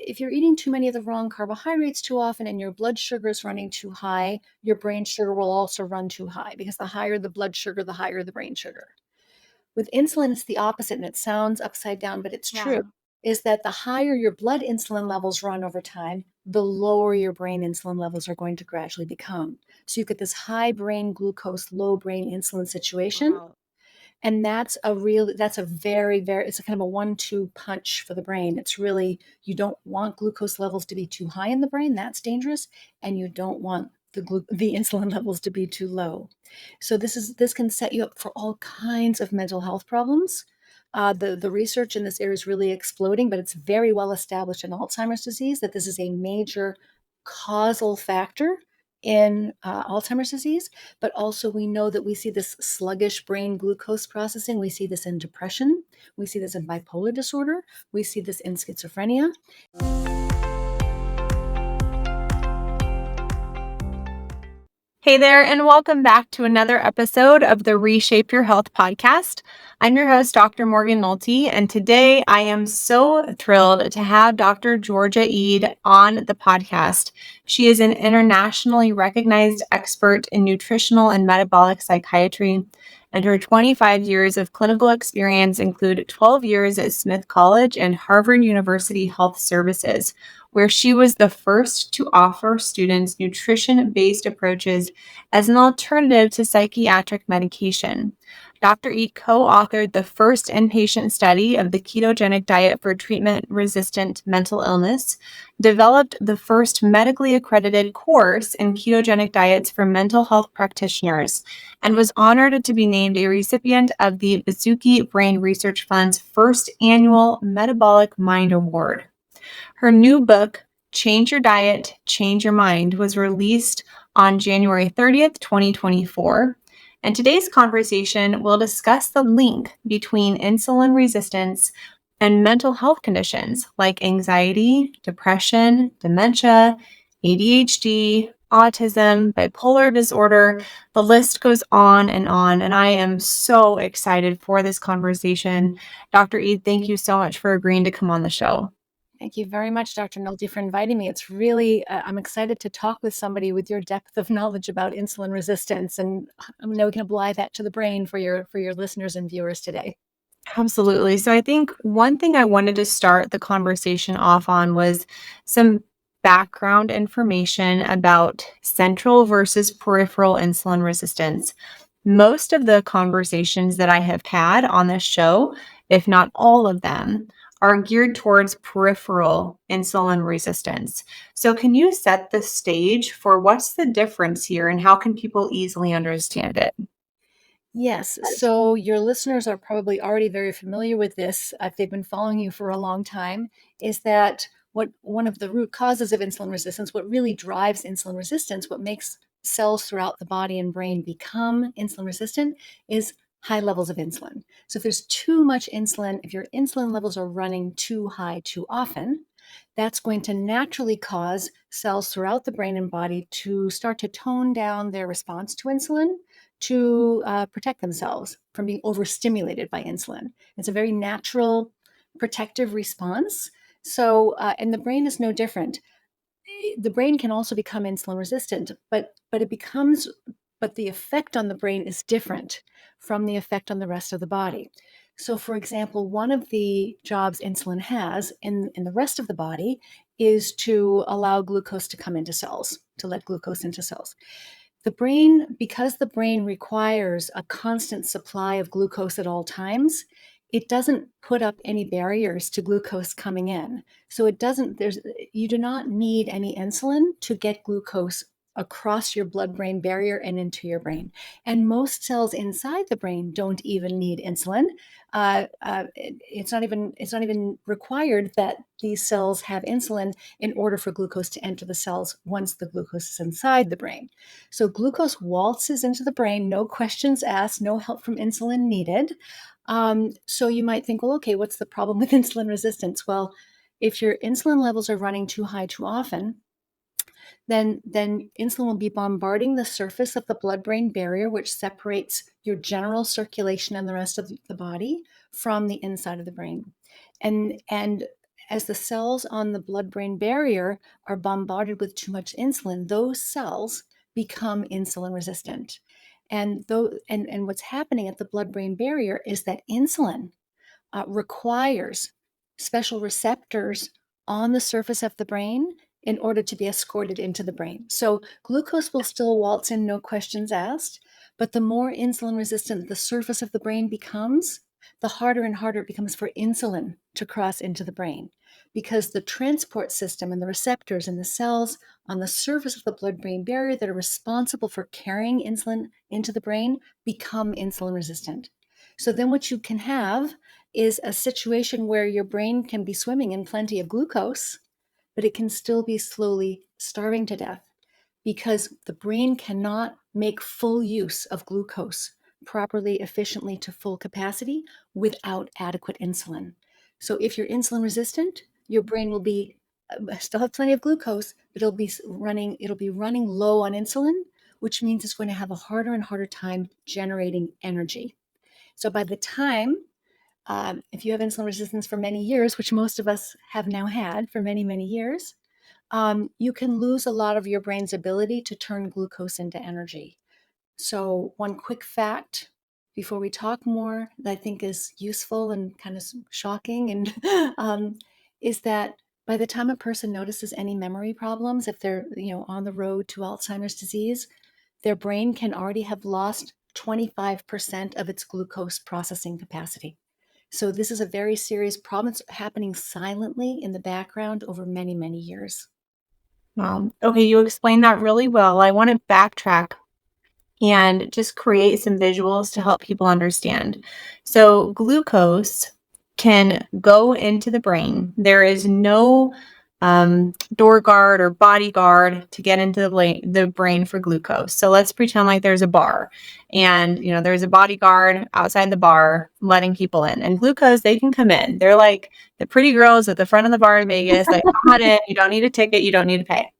if you're eating too many of the wrong carbohydrates too often and your blood sugar is running too high, your brain sugar will also run too high, because the higher the blood sugar, the higher the brain sugar. With insulin, it's the opposite, and it sounds upside down, but it's true, Yeah. is that the higher your blood insulin levels run over time, the lower your brain insulin levels are going to gradually become. So you get this high brain glucose, low brain insulin situation. Wow. And that's a very, very, it's a kind of a 1-2 punch for the brain. It's really, you don't want glucose levels to be too high in the brain. That's dangerous. And you don't want the insulin levels to be too low. So this can set you up for all kinds of mental health problems. The research in this area is really exploding, but it's very well established in Alzheimer's disease that this is a major causal factor in Alzheimer's disease. But also, we know that we see this sluggish brain glucose processing. We see this in depression. We see this in bipolar disorder. We see this in schizophrenia. Hey there, and welcome back to another episode of the Reshape Your Health podcast. I'm your host, Dr. Morgan Nolte, and today I am so thrilled to have Dr. Georgia Eid on the podcast. She is an internationally recognized expert in nutritional and metabolic psychiatry, and her 25 years of clinical experience include 12 years at Smith College and Harvard University Health Services, where she was the first to offer students nutrition-based approaches as an alternative to psychiatric medication. Dr. E co-authored the first inpatient study of the ketogenic diet for treatment-resistant mental illness, developed the first medically accredited course in ketogenic diets for mental health practitioners, and was honored to be named a recipient of the Bazuki Brain Research Fund's first annual Metabolic Mind Award. Her new book, Change Your Diet, Change Your Mind, was released on January 30th, 2024. And today's conversation will discuss the link between insulin resistance and mental health conditions like anxiety, depression, dementia, ADHD, autism, bipolar disorder. The list goes on, and I am so excited for this conversation. Dr. Eid, thank you so much for agreeing to come on the show. Thank you very much, Dr. Nolte, for inviting me. It's really, I'm excited to talk with somebody with your depth of knowledge about insulin resistance, and I know we can apply that to the brain for your listeners and viewers today. Absolutely. So I think one thing I wanted to start the conversation off on was some background information about central versus peripheral insulin resistance. Most of the conversations that I have had on this show, if not all of them, are geared towards peripheral insulin resistance. So can you set the stage for what's the difference here and how can people easily understand it? Yes. So your listeners are probably already very familiar with this, if they've been following you for a long time, is that what one of the root causes of insulin resistance, what really drives insulin resistance, what makes cells throughout the body and brain become insulin resistant, is high levels of insulin. So if there's too much insulin, if your insulin levels are running too high too often, that's going to naturally cause cells throughout the brain and body to start to tone down their response to insulin, to protect themselves from being overstimulated by insulin. It's a very natural protective response. So, and the brain is no different. The brain can also become insulin resistant, but the effect on the brain is different from the effect on the rest of the body. So, for example, one of the jobs insulin has in the rest of the body is to allow glucose to come into cells, to let glucose into cells. The brain, because the brain requires a constant supply of glucose at all times, it doesn't put up any barriers to glucose coming in. So you do not need any insulin to get glucose across your blood-brain barrier and into your brain. And most cells inside the brain don't even need insulin. It's not even required that these cells have insulin in order for glucose to enter the cells once the glucose is inside the brain. So glucose waltzes into the brain, no questions asked, no help from insulin needed. So you might think, well, okay, what's the problem with insulin resistance? Well, if your insulin levels are running too high too often, then insulin will be bombarding the surface of the blood-brain barrier, which separates your general circulation and the rest of the body from the inside of the brain. And as the cells on the blood-brain barrier are bombarded with too much insulin, those cells become insulin resistant. And what's happening at the blood-brain barrier is that insulin requires special receptors on the surface of the brain in order to be escorted into the brain. So glucose will still waltz in, no questions asked, but the more insulin resistant the surface of the brain becomes, the harder and harder it becomes for insulin to cross into the brain, because the transport system and the receptors in the cells on the surface of the blood-brain barrier that are responsible for carrying insulin into the brain become insulin resistant. So then what you can have is a situation where your brain can be swimming in plenty of glucose, but it can still be slowly starving to death because the brain cannot make full use of glucose properly, efficiently to full capacity without adequate insulin. So if you're insulin resistant, your brain will be still have plenty of glucose, but it'll be running low on insulin, which means it's going to have a harder and harder time generating energy. So by the time if you have insulin resistance for many years, which most of us have now had for many, many years, you can lose a lot of your brain's ability to turn glucose into energy. So one quick fact before we talk more that I think is useful and kind of shocking and is that by the time a person notices any memory problems, if they're on the road to Alzheimer's disease, their brain can already have lost 25% of its glucose processing capacity. So this is a very serious problem. It's happening silently in the background over many, many years. Okay, you explained that really well. I want to backtrack and just create some visuals to help people understand. So glucose can go into the brain. There is no door guard or bodyguard to get into the brain for glucose. So let's pretend like there's a bar and there's a bodyguard outside the bar letting people in, and glucose, they can come in. They're like the pretty girls at the front of the bar in Vegas, like, come on in, you don't need a ticket, you don't need to pay.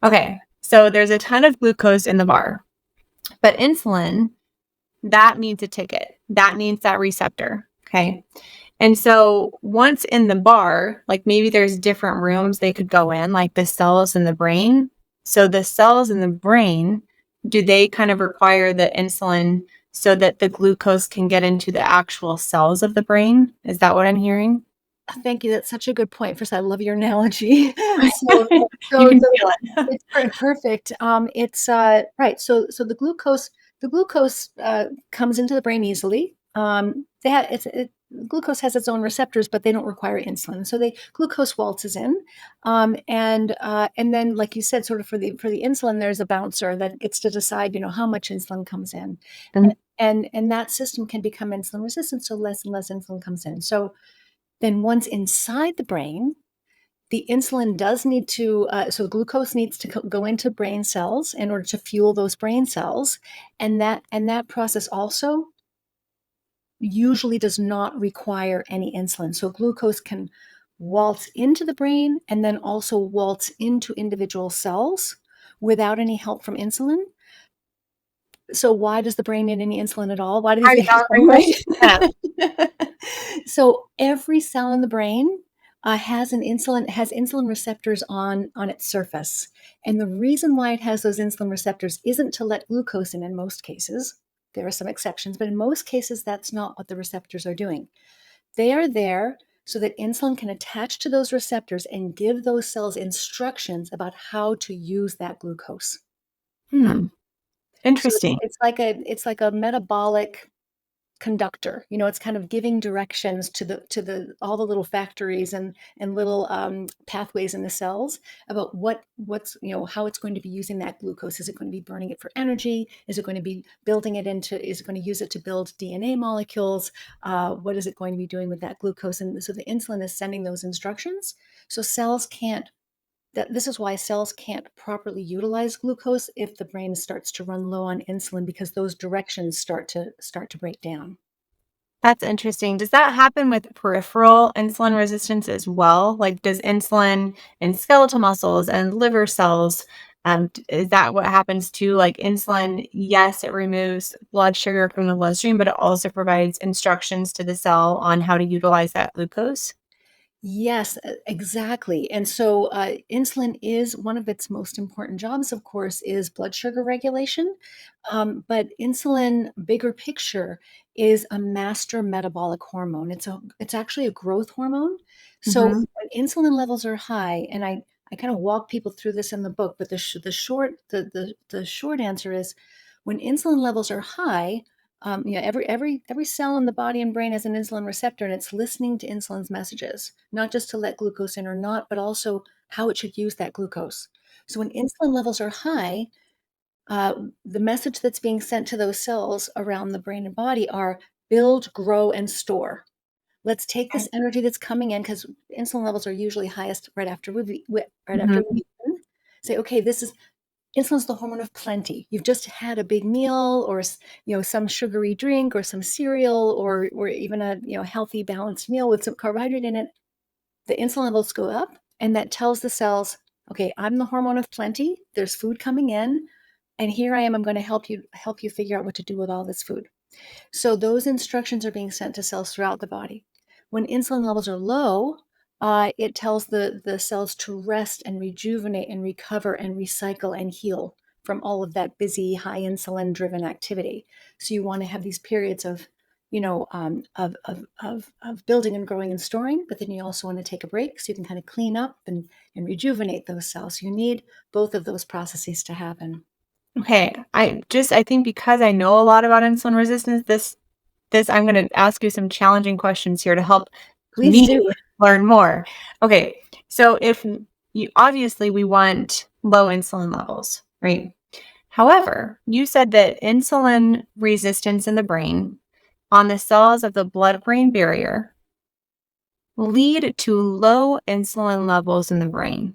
Okay, so there's a ton of glucose in the bar. But insulin, that needs a ticket. That needs that receptor. Okay. And so once in the bar, like maybe there's different rooms they could go in, like the cells in the brain. So the cells in the brain, do they kind of require the insulin so that the glucose can get into the actual cells of the brain? Is that what I'm hearing? Thank you. That's such a good point. First, I love your analogy. So, You so, can so feel it. it's perfect. It's right. So the glucose comes into the brain easily. Glucose has its own receptors, but they don't require insulin. So glucose waltzes in, and then, like you said, sort of for the insulin, there's a bouncer that gets to decide, how much insulin comes in, and that system can become insulin resistant, so less and less insulin comes in. So then once inside the brain, the insulin does need to, so glucose needs to go into brain cells in order to fuel those brain cells. And that process also usually does not require any insulin. So glucose can waltz into the brain and then also waltz into individual cells without any help from insulin. So why does the brain need any insulin at all? Why do these Right, things that was my come, question. Yeah. right? So every cell in the brain has insulin receptors on its surface, and the reason why it has those insulin receptors isn't to let glucose in most cases. There are some exceptions, but in most cases, that's not what the receptors are doing. They are there so that insulin can attach to those receptors and give those cells instructions about how to use that glucose. So Interesting. it's like a metabolic conductor. It's kind of giving directions to the all the little factories and little pathways in the cells about what's how it's going to be using that glucose. Is it going to be burning it for energy? Is it going to be is it going to use it to build DNA molecules? What is it going to be doing with that glucose? And so the insulin is sending those instructions. So this is why cells can't properly utilize glucose if the brain starts to run low on insulin, because those directions start to break down. That's interesting. Does that happen with peripheral insulin resistance as well? Like, does insulin in skeletal muscles and liver cells, is that what happens too? Like insulin, yes, it removes blood sugar from the bloodstream, but it also provides instructions to the cell on how to utilize that glucose. Yes, exactly. And so insulin is one of its most important jobs, of course, is blood sugar regulation. But insulin, bigger picture, is a master metabolic hormone. It's actually a growth hormone. So Hmm. when insulin levels are high, and I kind of walk people through this in the book, but the short answer is when insulin levels are high, every cell in the body and brain has an insulin receptor, and it's listening to insulin's messages, not just to let glucose in or not, but also how it should use that glucose. So when insulin levels are high, uh, the message that's being sent to those cells around the brain and body are build, grow, and store. Let's take this energy that's coming in because insulin levels are usually highest right after Hmm. we eat. Say, okay, this is insulin's the hormone of plenty. You've just had a big meal or some sugary drink or some cereal or even a healthy balanced meal with some carbohydrate in it. The insulin levels go up and that tells the cells, okay, I'm the hormone of plenty. There's food coming in and here I am. I'm going to help you figure out what to do with all this food. So those instructions are being sent to cells throughout the body. When insulin levels are low, it tells the cells to rest and rejuvenate and recover and recycle and heal from all of that busy, high insulin driven activity. So you want to have these periods of, of building and growing and storing, but then you also want to take a break so you can kind of clean up and rejuvenate those cells. You need both of those processes to happen. Okay, I think because I know a lot about insulin resistance, this I'm going to ask you some challenging questions here to help Please me do. learn more. Okay, so if you obviously we want low insulin levels, right? However, you said that insulin resistance in the brain on the cells of the blood-brain barrier lead to low insulin levels in the brain.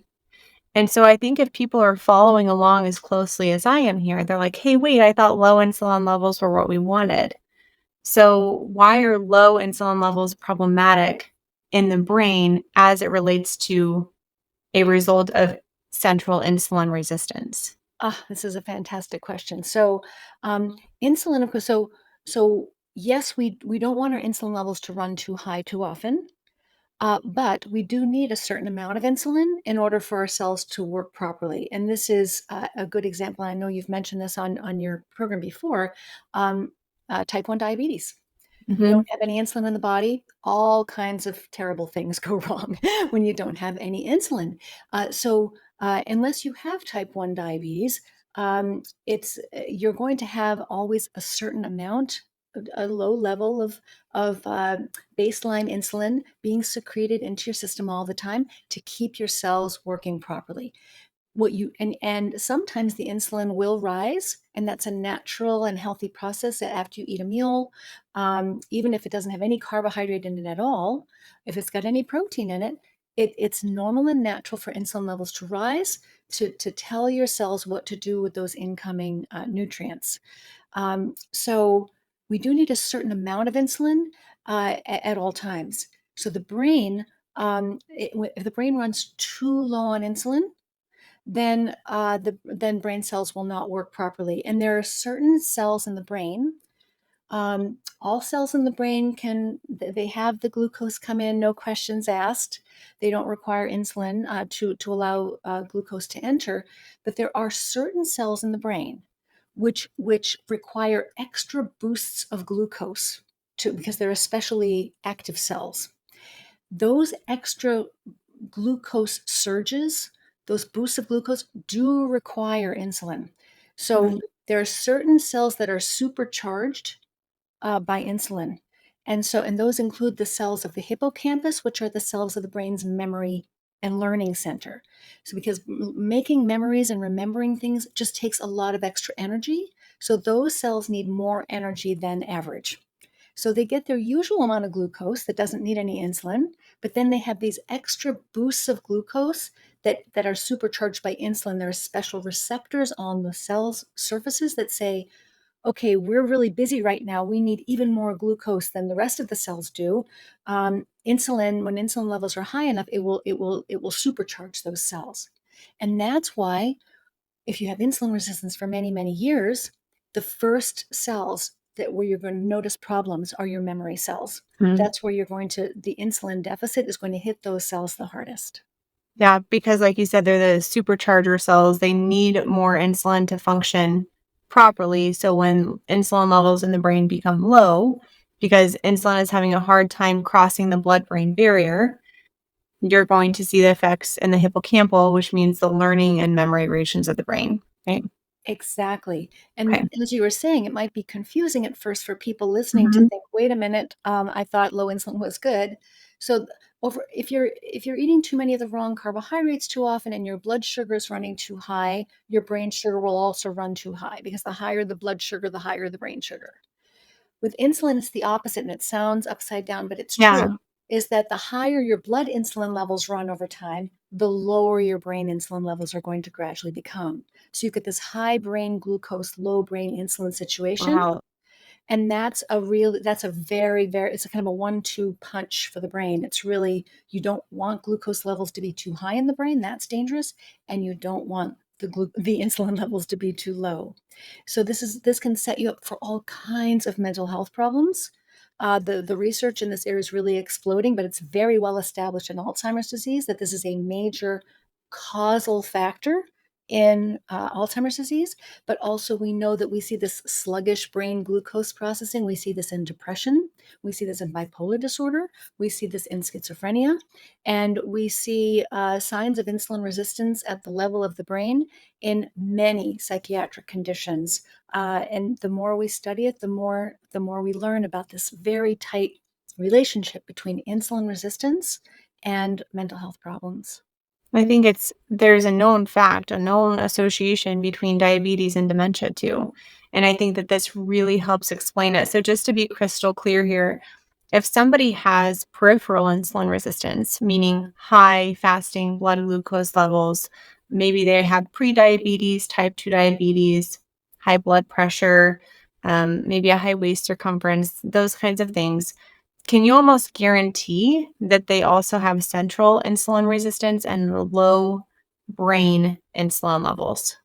And so I think if people are following along as closely as I am here, they're like, hey, wait, I thought low insulin levels were what we wanted. So why are low insulin levels problematic in the brain as it relates to a result of central insulin resistance? Ah, this is a fantastic question. So, insulin, of course, so yes, we don't want our insulin levels to run too high too often, but we do need a certain amount of insulin in order for our cells to work properly. And this is a good example. I know you've mentioned this on your program before. Um, type 1 diabetes. You Hmm. don't have any insulin in the body, all kinds of terrible things go wrong when you don't have any insulin. Unless you have type 1 diabetes, you're going to have always a certain amount, a low level of baseline insulin being secreted into your system all the time to keep your cells working properly. And sometimes the insulin will rise, and that's a natural and healthy process that after you eat a meal, even if it doesn't have any carbohydrate in it at all, if it's got any protein in it, it's normal and natural for insulin levels to rise to tell your cells what to do with those incoming nutrients. So we do need a certain amount of insulin at all times. So the brain, if the brain runs too low on insulin, then brain cells will not work properly. And there are certain cells in the brain. All cells in the brain they have the glucose come in, no questions asked. They don't require insulin to allow glucose to enter. But there are certain cells in the brain which require extra boosts of glucose because they're especially active cells. Those extra glucose surges, those boosts of glucose do require insulin. So Right. there are certain cells that are supercharged by insulin. And those include the cells of the hippocampus, which are the cells of the brain's memory and learning center. So because making memories and remembering things just takes a lot of extra energy. So those cells need more energy than average. So they get their usual amount of glucose that doesn't need any insulin, but then they have these extra boosts of glucose that are supercharged by insulin. There are special receptors on the cell's surfaces that say, okay, we're really busy right now. We need even more glucose than the rest of the cells do. Insulin, when insulin levels are high enough, it will supercharge those cells. And that's why if you have insulin resistance for many, many years, the first cells that where you're going to notice problems are your memory cells. Mm. That's where the insulin deficit is going to hit those cells the hardest. Yeah, because like you said, they're the supercharger cells. They need more insulin to function properly. So when insulin levels in the brain become low, because insulin is having a hard time crossing the blood-brain barrier, you're going to see the effects in the hippocampal, which means the learning and memory regions of the brain, right? Exactly. And Okay. as you were saying, it might be confusing at first for people listening to Mhm. think, wait a minute, I thought low insulin was good. So over if you're eating too many of the wrong carbohydrates too often and your blood sugar is running too high, your brain sugar will also run too high because the higher the blood sugar, the higher the brain sugar. With insulin, it's the opposite, and it sounds upside down, but it's true, Yeah. is that the higher your blood insulin levels run over time, the lower your brain insulin levels are going to gradually become. So you get this high brain glucose, low brain insulin situation. Wow. And that's a very, it's a kind of a 1-2 punch for the brain. It's really, you don't want glucose levels to be too high in the brain. That's dangerous. And you don't want the insulin levels to be too low. So this can set you up for all kinds of mental health problems. The research in this area is really exploding, but it's very well established in Alzheimer's disease that this is a major causal factor in Alzheimer's disease. But also, we know that we see this sluggish brain glucose processing. We see this in depression. We see this in bipolar disorder. We see this in schizophrenia. And we see signs of insulin resistance at the level of the brain in many psychiatric conditions. And the more we study it, the more we learn about this very tight relationship between insulin resistance and mental health problems. I think there's a known fact, a known association between diabetes and dementia too. And I think that this really helps explain it. So just to be crystal clear here, if somebody has peripheral insulin resistance, meaning high fasting blood glucose levels, maybe they have prediabetes, type 2 diabetes, high blood pressure, maybe a high waist circumference, those kinds of things, can you almost guarantee that they also have central insulin resistance and low brain insulin levels?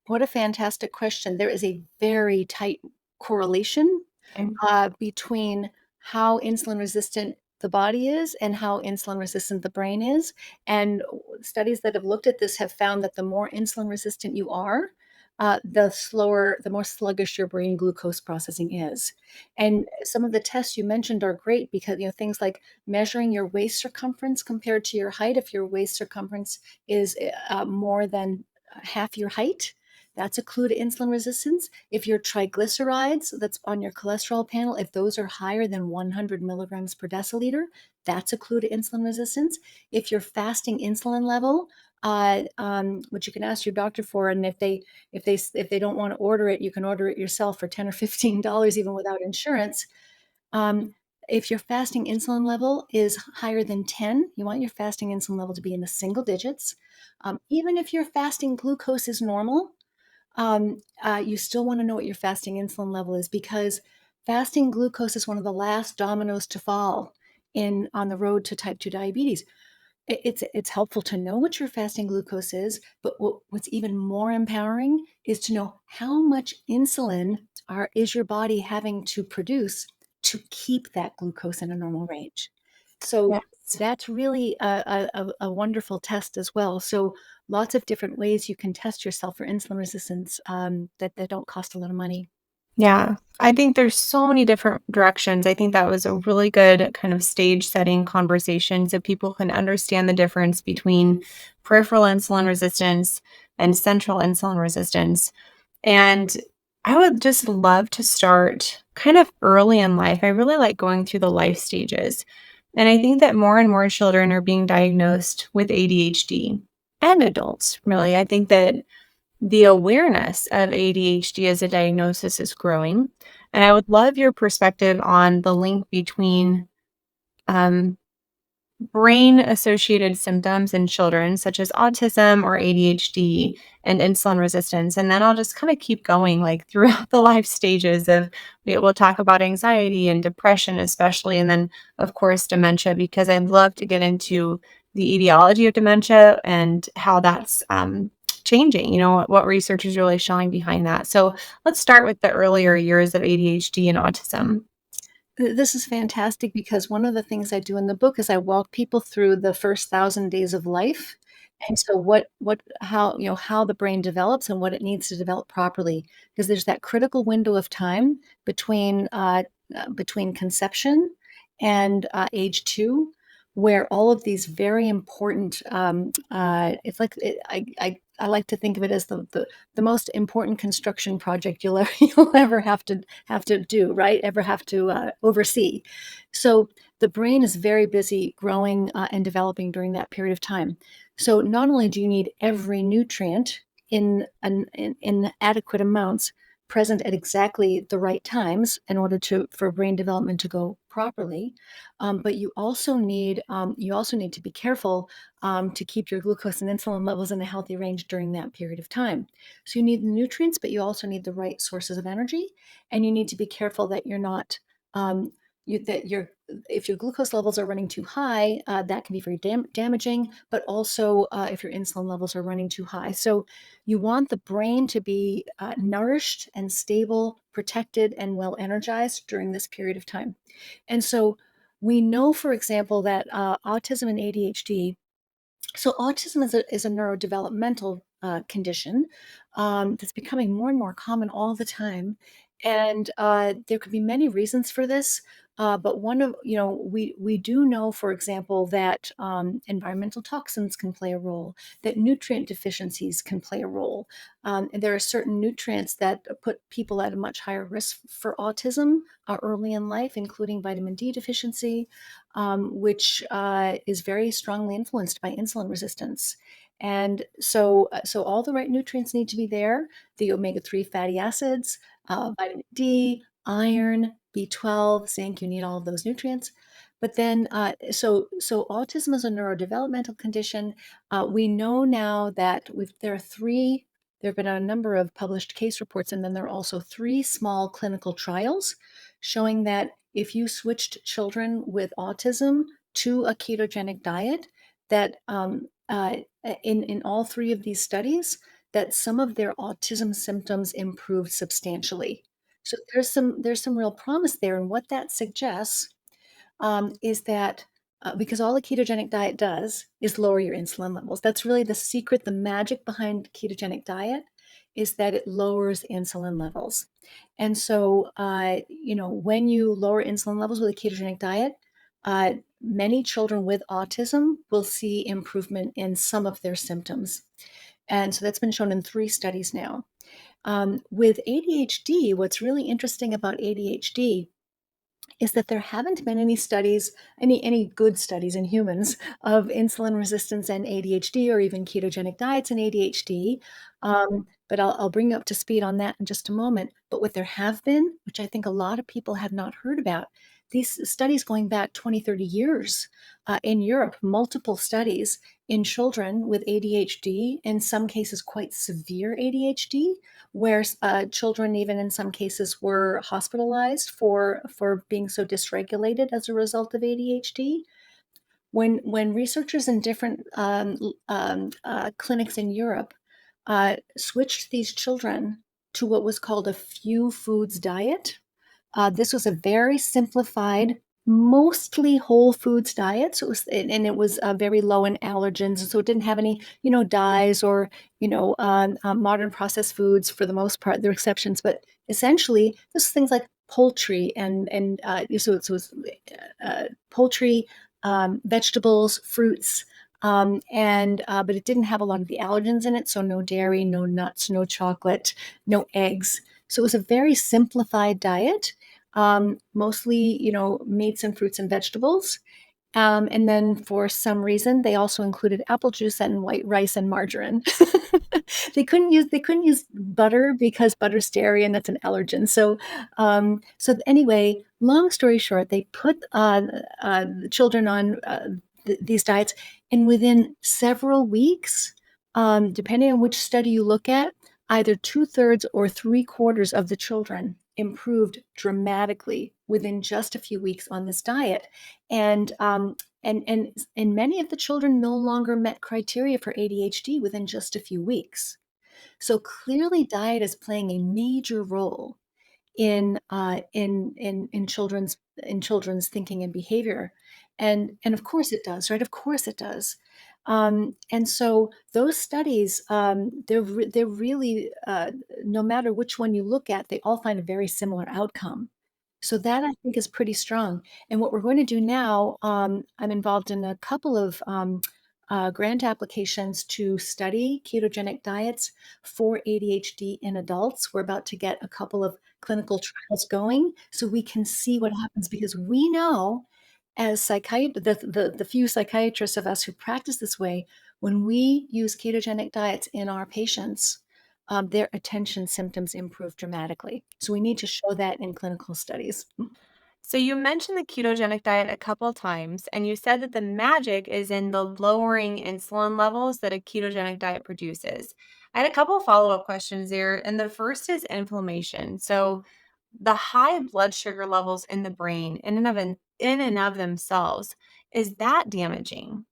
What a fantastic question. There is a very tight correlation Okay. between how insulin resistant the body is and how insulin resistant the brain is. And studies that have looked at this have found that the more insulin resistant you are, the more sluggish your brain glucose processing is. And some of the tests you mentioned are great because, things like measuring your waist circumference compared to your height. If your waist circumference is more than half your height, that's a clue to insulin resistance. If your triglycerides that's on your cholesterol panel, if those are higher than 100 milligrams per deciliter, that's a clue to insulin resistance. If your fasting insulin level, which you can ask your doctor for, and if they don't want to order it, you can order it yourself for $10 or $15 even without insurance. Um, if your fasting insulin level is higher than 10, you want your fasting insulin level to be in the single digits. Even if your fasting glucose is normal, you still want to know what your fasting insulin level is because fasting glucose is one of the last dominoes to fall in on the road to type 2 diabetes. It's helpful to know what your fasting glucose is, but what's even more empowering is to know how much insulin is your body having to produce to keep that glucose in a normal range. So Yes. that's really a wonderful test as well. So lots of different ways you can test yourself for insulin resistance that don't cost a lot of money. Yeah. I think there's so many different directions. I think that was a really good kind of stage setting conversation so people can understand the difference between peripheral insulin resistance and central insulin resistance. And I would just love to start kind of early in life. I really like going through the life stages. And I think that more and more children are being diagnosed with ADHD and adults, really. I think that the awareness of ADHD as a diagnosis is growing. And I would love your perspective on the link between um, brain associated symptoms in children, such as autism or ADHD, and insulin resistance. And then I'll just kind of keep going like throughout the life stages of we'll talk about anxiety and depression, especially, and then, of course, dementia, because I'd love to get into the etiology of dementia and how that's changing? What research is really showing behind that? So let's start with the earlier years of ADHD and autism. This is fantastic because one of the things I do in the book is I walk people through the first 1,000 days of life. And so how, how the brain develops and what it needs to develop properly. Because there's that critical window of time between conception and age 2, where all of these very important, it's like, I like to think of it as the most important construction project you'll ever have to do, right? Ever have to oversee. So the brain is very busy growing and developing during that period of time. So not only do you need every nutrient in adequate amounts present at exactly the right times in order for brain development to go properly, but you also need to be careful to keep your glucose and insulin levels in a healthy range during that period of time. So you need the nutrients, but you also need the right sources of energy, and you need to be careful that you're not um, you, that your if your glucose levels are running too high, that can be very damaging. But also, if your insulin levels are running too high, so you want the brain to be nourished and stable, protected, and well energized during this period of time. And so we know, for example, that autism and ADHD, so autism is a neurodevelopmental condition that's becoming more and more common all the time, and there could be many reasons for this. But one of we do know, for example, that environmental toxins can play a role, that nutrient deficiencies can play a role, and there are certain nutrients that put people at a much higher risk for autism early in life, including vitamin D deficiency, which is very strongly influenced by insulin resistance. And so all the right nutrients need to be there: the omega-3 fatty acids, vitamin D, iron, B12, zinc. You need all of those nutrients. But then, so autism is a neurodevelopmental condition. We know now that there have been a number of published case reports, and then there are also 3 small clinical trials showing that if you switched children with autism to a ketogenic diet, that in all 3 of these studies, that some of their autism symptoms improved substantially. So there's some real promise there, and what that suggests is that because all a ketogenic diet does is lower your insulin levels. That's really the secret, the magic behind ketogenic diet is that it lowers insulin levels. And so, when you lower insulin levels with a ketogenic diet, many children with autism will see improvement in some of their symptoms. And so that's been shown in 3 studies now. With ADHD, what's really interesting about ADHD is that there haven't been any studies, any good studies in humans of insulin resistance and ADHD, or even ketogenic diets and ADHD. But I'll bring you up to speed on that in just a moment. But what there have been, which I think a lot of people have not heard about, these studies going back 20, 30 years in Europe, multiple studies in children with ADHD, in some cases quite severe ADHD, where children, even in some cases, were hospitalized for being so dysregulated as a result of ADHD. When researchers in different clinics in Europe switched these children to what was called a few foods diet, this was a very simplified, mostly whole foods diet. So it was very low in allergens, and so it didn't have any, dyes or modern processed foods. For the most part, there are exceptions, but essentially, this is things like poultry so it was poultry, vegetables, fruits. But it didn't have a lot of the allergens in it, so no dairy, no nuts, no chocolate, no eggs. So it was a very simplified diet, mostly, meats and fruits and vegetables. And then for some reason, they also included apple juice and white rice and margarine. They couldn't use butter because butter's dairy and that's an allergen. So anyway, long story short, they put the children on these diets, and within several weeks, depending on which study you look at, either 2/3 or 3/4 of the children improved dramatically within just a few weeks on this diet. And and many of the children no longer met criteria for ADHD within just a few weeks. So clearly, diet is playing a major role in children's thinking and behavior, and of course it does, right? Of course it does. And so those studies, they're really, no matter which one you look at, they all find a very similar outcome. So that I think is pretty strong. And what we're going to do now, I'm involved in a couple of grant applications to study ketogenic diets for ADHD in adults. We're about to get a couple of clinical trials going so we can see what happens, because we know, as the few psychiatrists of us who practice this way, when we use ketogenic diets in our patients, their attention symptoms improve dramatically. So we need to show that in clinical studies. So you mentioned the ketogenic diet a couple times, and you said that the magic is in the lowering insulin levels that a ketogenic diet produces. I had a couple follow-up questions there, and the first is inflammation. So the high blood sugar levels in the brain in and of themselves, is that damaging?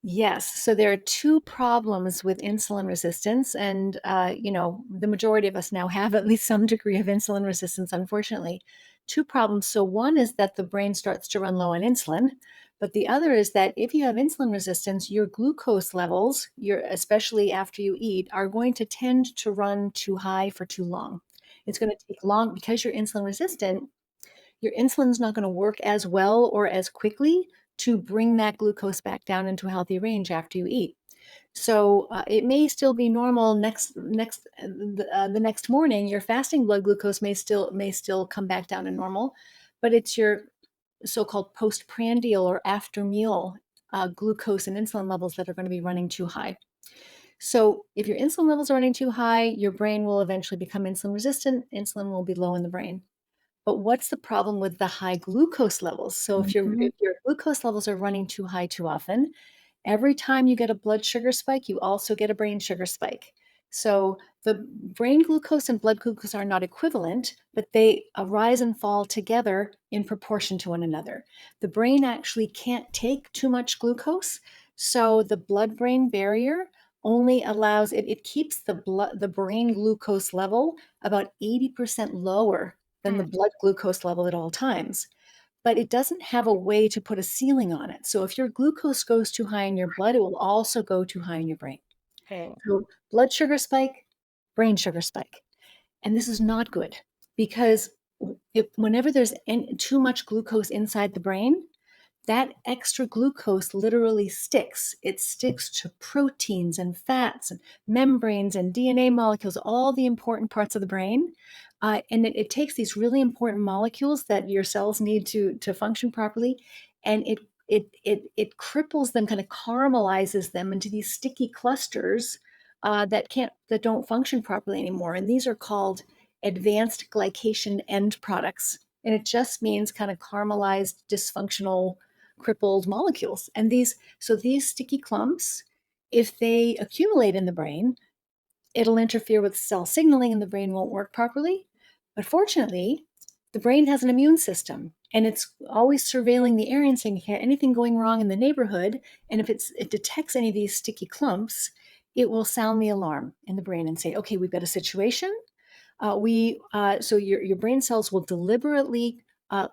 Yes. So there are two problems with insulin resistance. And, the majority of us now have at least some degree of insulin resistance, unfortunately. Two problems. So, one is that the brain starts to run low on insulin. But the other is that if you have insulin resistance, your glucose levels, especially after you eat, are going to tend to run too high for too long. It's going to take long because you're insulin resistant. Your insulin's not going to work as well or as quickly to bring that glucose back down into a healthy range after you eat. So it may still be normal the next morning. Your fasting blood glucose may still come back down to normal, but it's your so-called postprandial or after meal glucose and insulin levels that are going to be running too high. So if your insulin levels are running too high, your brain will eventually become insulin resistant. Insulin will be low in the brain. But what's the problem with the high glucose levels? So Mhm. if your glucose levels are running too high too often, every time you get a blood sugar spike, you also get a brain sugar spike. So the brain glucose and blood glucose are not equivalent, but they rise and fall together in proportion to one another. The brain actually can't take too much glucose, so the blood-brain barrier only allows it keeps the brain glucose level about 80% lower than the Mm, blood glucose level at all times, but it doesn't have a way to put a ceiling on it. So if your glucose goes too high in your blood, it will also go too high in your brain. okay. So blood sugar spike, brain sugar spike. And this is not good, because whenever there's too much glucose inside the brain, that extra glucose literally sticks. It sticks to proteins and fats and membranes and DNA molecules, all the important parts of the brain. And it takes these really important molecules that your cells need to function properly, and it cripples them, kind of caramelizes them into these sticky clusters that don't function properly anymore. And these are called advanced glycation end products. And it just means kind of caramelized, dysfunctional, crippled molecules. And these sticky clumps, if they accumulate in the brain, it'll interfere with cell signaling and the brain won't work properly. But fortunately, the brain has an immune system, and it's always surveilling the area and saying, anything going wrong in the neighborhood? And if it detects any of these sticky clumps, it will sound the alarm in the brain and say, okay, we've got a situation. So your brain cells will deliberately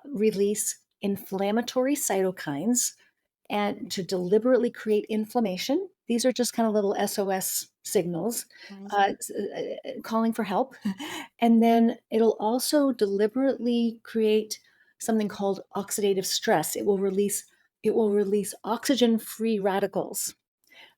release inflammatory cytokines and to deliberately create inflammation. These are just kind of little SOS signals Mm, calling for help. And then it'll also deliberately create something called oxidative stress. It will release oxygen free radicals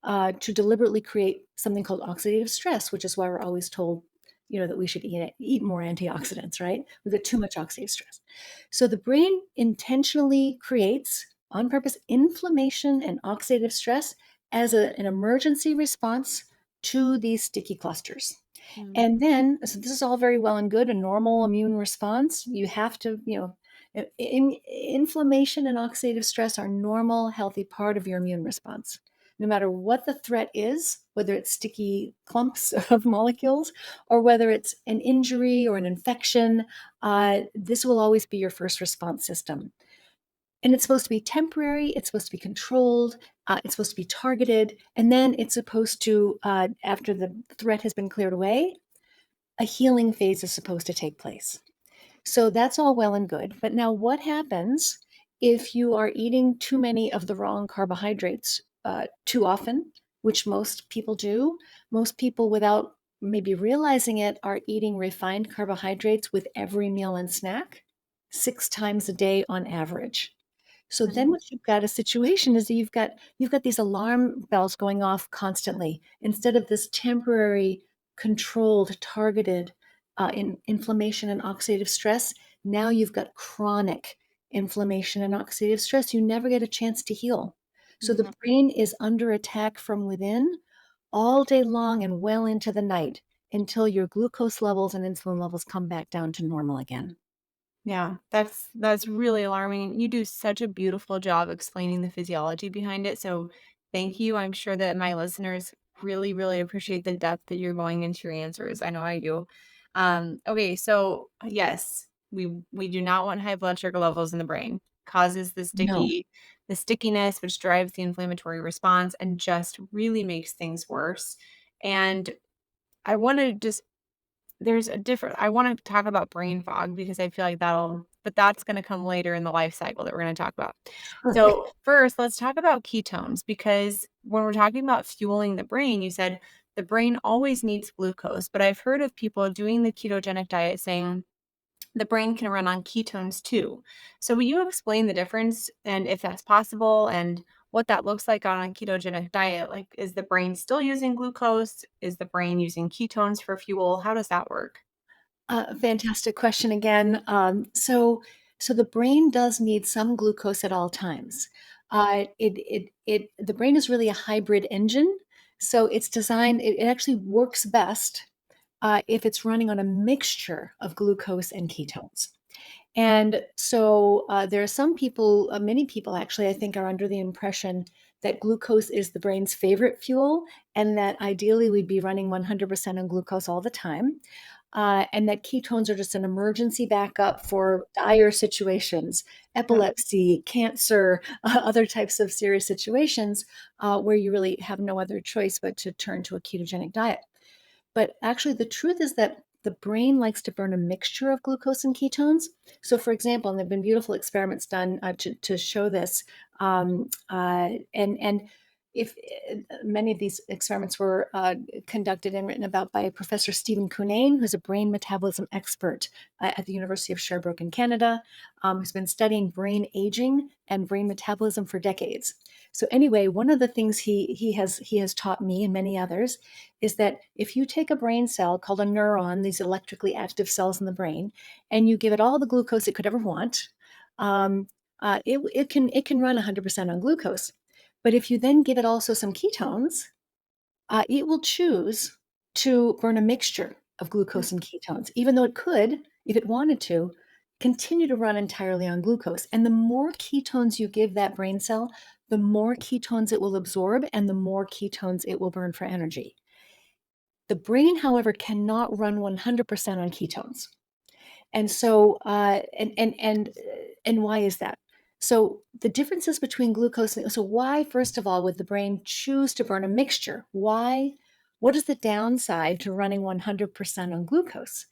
to deliberately create something called oxidative stress, which is why we're always told, that we should eat more antioxidants, right? We've got too much oxidative stress. So the brain intentionally creates, on purpose, inflammation and oxidative stress as an emergency response to these sticky clusters. mm. And then, so this is all very well and good, a normal immune response. You have to, inflammation and oxidative stress are normal, healthy part of your immune response. no matter what the threat is, whether it's sticky clumps of molecules or whether it's an injury or an infection, this will always be your first response system. And it's supposed to be temporary, it's supposed to be controlled, it's supposed to be targeted, and then it's supposed to, after the threat has been cleared away, a healing phase is supposed to take place. So that's all well and good. But now, what happens if you are eating too many of the wrong carbohydrates too often, which most people do? Most people, without maybe realizing it, are eating refined carbohydrates with every meal and snack 6 times a day on average. So then Mhm. what you've got a situation is that you've got these alarm bells going off constantly instead of this temporary, controlled, targeted inflammation and oxidative stress. Now you've got chronic inflammation and oxidative stress. You never get a chance to heal. So the Mhm. brain is under attack from within all day long and well into the night until your glucose levels and insulin levels come back down to normal again. Yeah, that's really alarming. You do such a beautiful job explaining the physiology behind it. So thank you. I'm sure that my listeners really, really appreciate the depth that you're going into your answers. I know I do. Okay, so yes, we do not want high blood sugar levels in the brain. Causes No. the stickiness, which drives the inflammatory response and just really makes things worse. And I want to just there's a different I wanna talk about brain fog because I feel like but that's gonna come later in the life cycle that we're gonna talk about. Okay. So, first, let's talk about ketones because when we're talking about fueling the brain, you said the brain always needs glucose, but I've heard of people doing the ketogenic diet saying the brain can run on ketones too. So, will you explain the difference and if that's possible and what that looks like on a ketogenic diet? Like, is the brain still using glucose? Is the brain using ketones for fuel? How does that work? Fantastic question again. So the brain does need some glucose at all times. The brain is really a hybrid engine. So it's designed, it actually works best if it's running on a mixture of glucose and ketones. And so there are some people, many people actually, I think, are under the impression that glucose is the brain's favorite fuel and that ideally we'd be running 100% on glucose all the time. And that ketones are just an emergency backup for dire situations, Yeah. epilepsy, cancer, other types of serious situations where you really have no other choice but to turn to a ketogenic diet. But actually, the truth is that the brain likes to burn a mixture of glucose and ketones. So, for example, and there have been beautiful experiments done to show this. And if many of these experiments were conducted and written about by Professor Stephen Cunnane, who's a brain metabolism expert at the University of Sherbrooke in Canada, who's been studying brain aging and brain metabolism for decades. So anyway, one of the things he has taught me and many others is that if you take a brain cell called a neuron, these electrically active cells in the brain, and you give it all the glucose it could ever want, um, it can run 100% on glucose. But if you then give it also some ketones, it will choose to burn a mixture of glucose and ketones, even though it could, if it wanted to, continue to run entirely on glucose. And the more ketones you give that brain cell, the more ketones it will absorb and the more ketones it will burn for energy. The brain, however, cannot run 100% on ketones. And so, and why is that? So the differences between glucose and so why, first of all, would the brain choose to burn a mixture? Why? What is the downside to running 100% on glucose?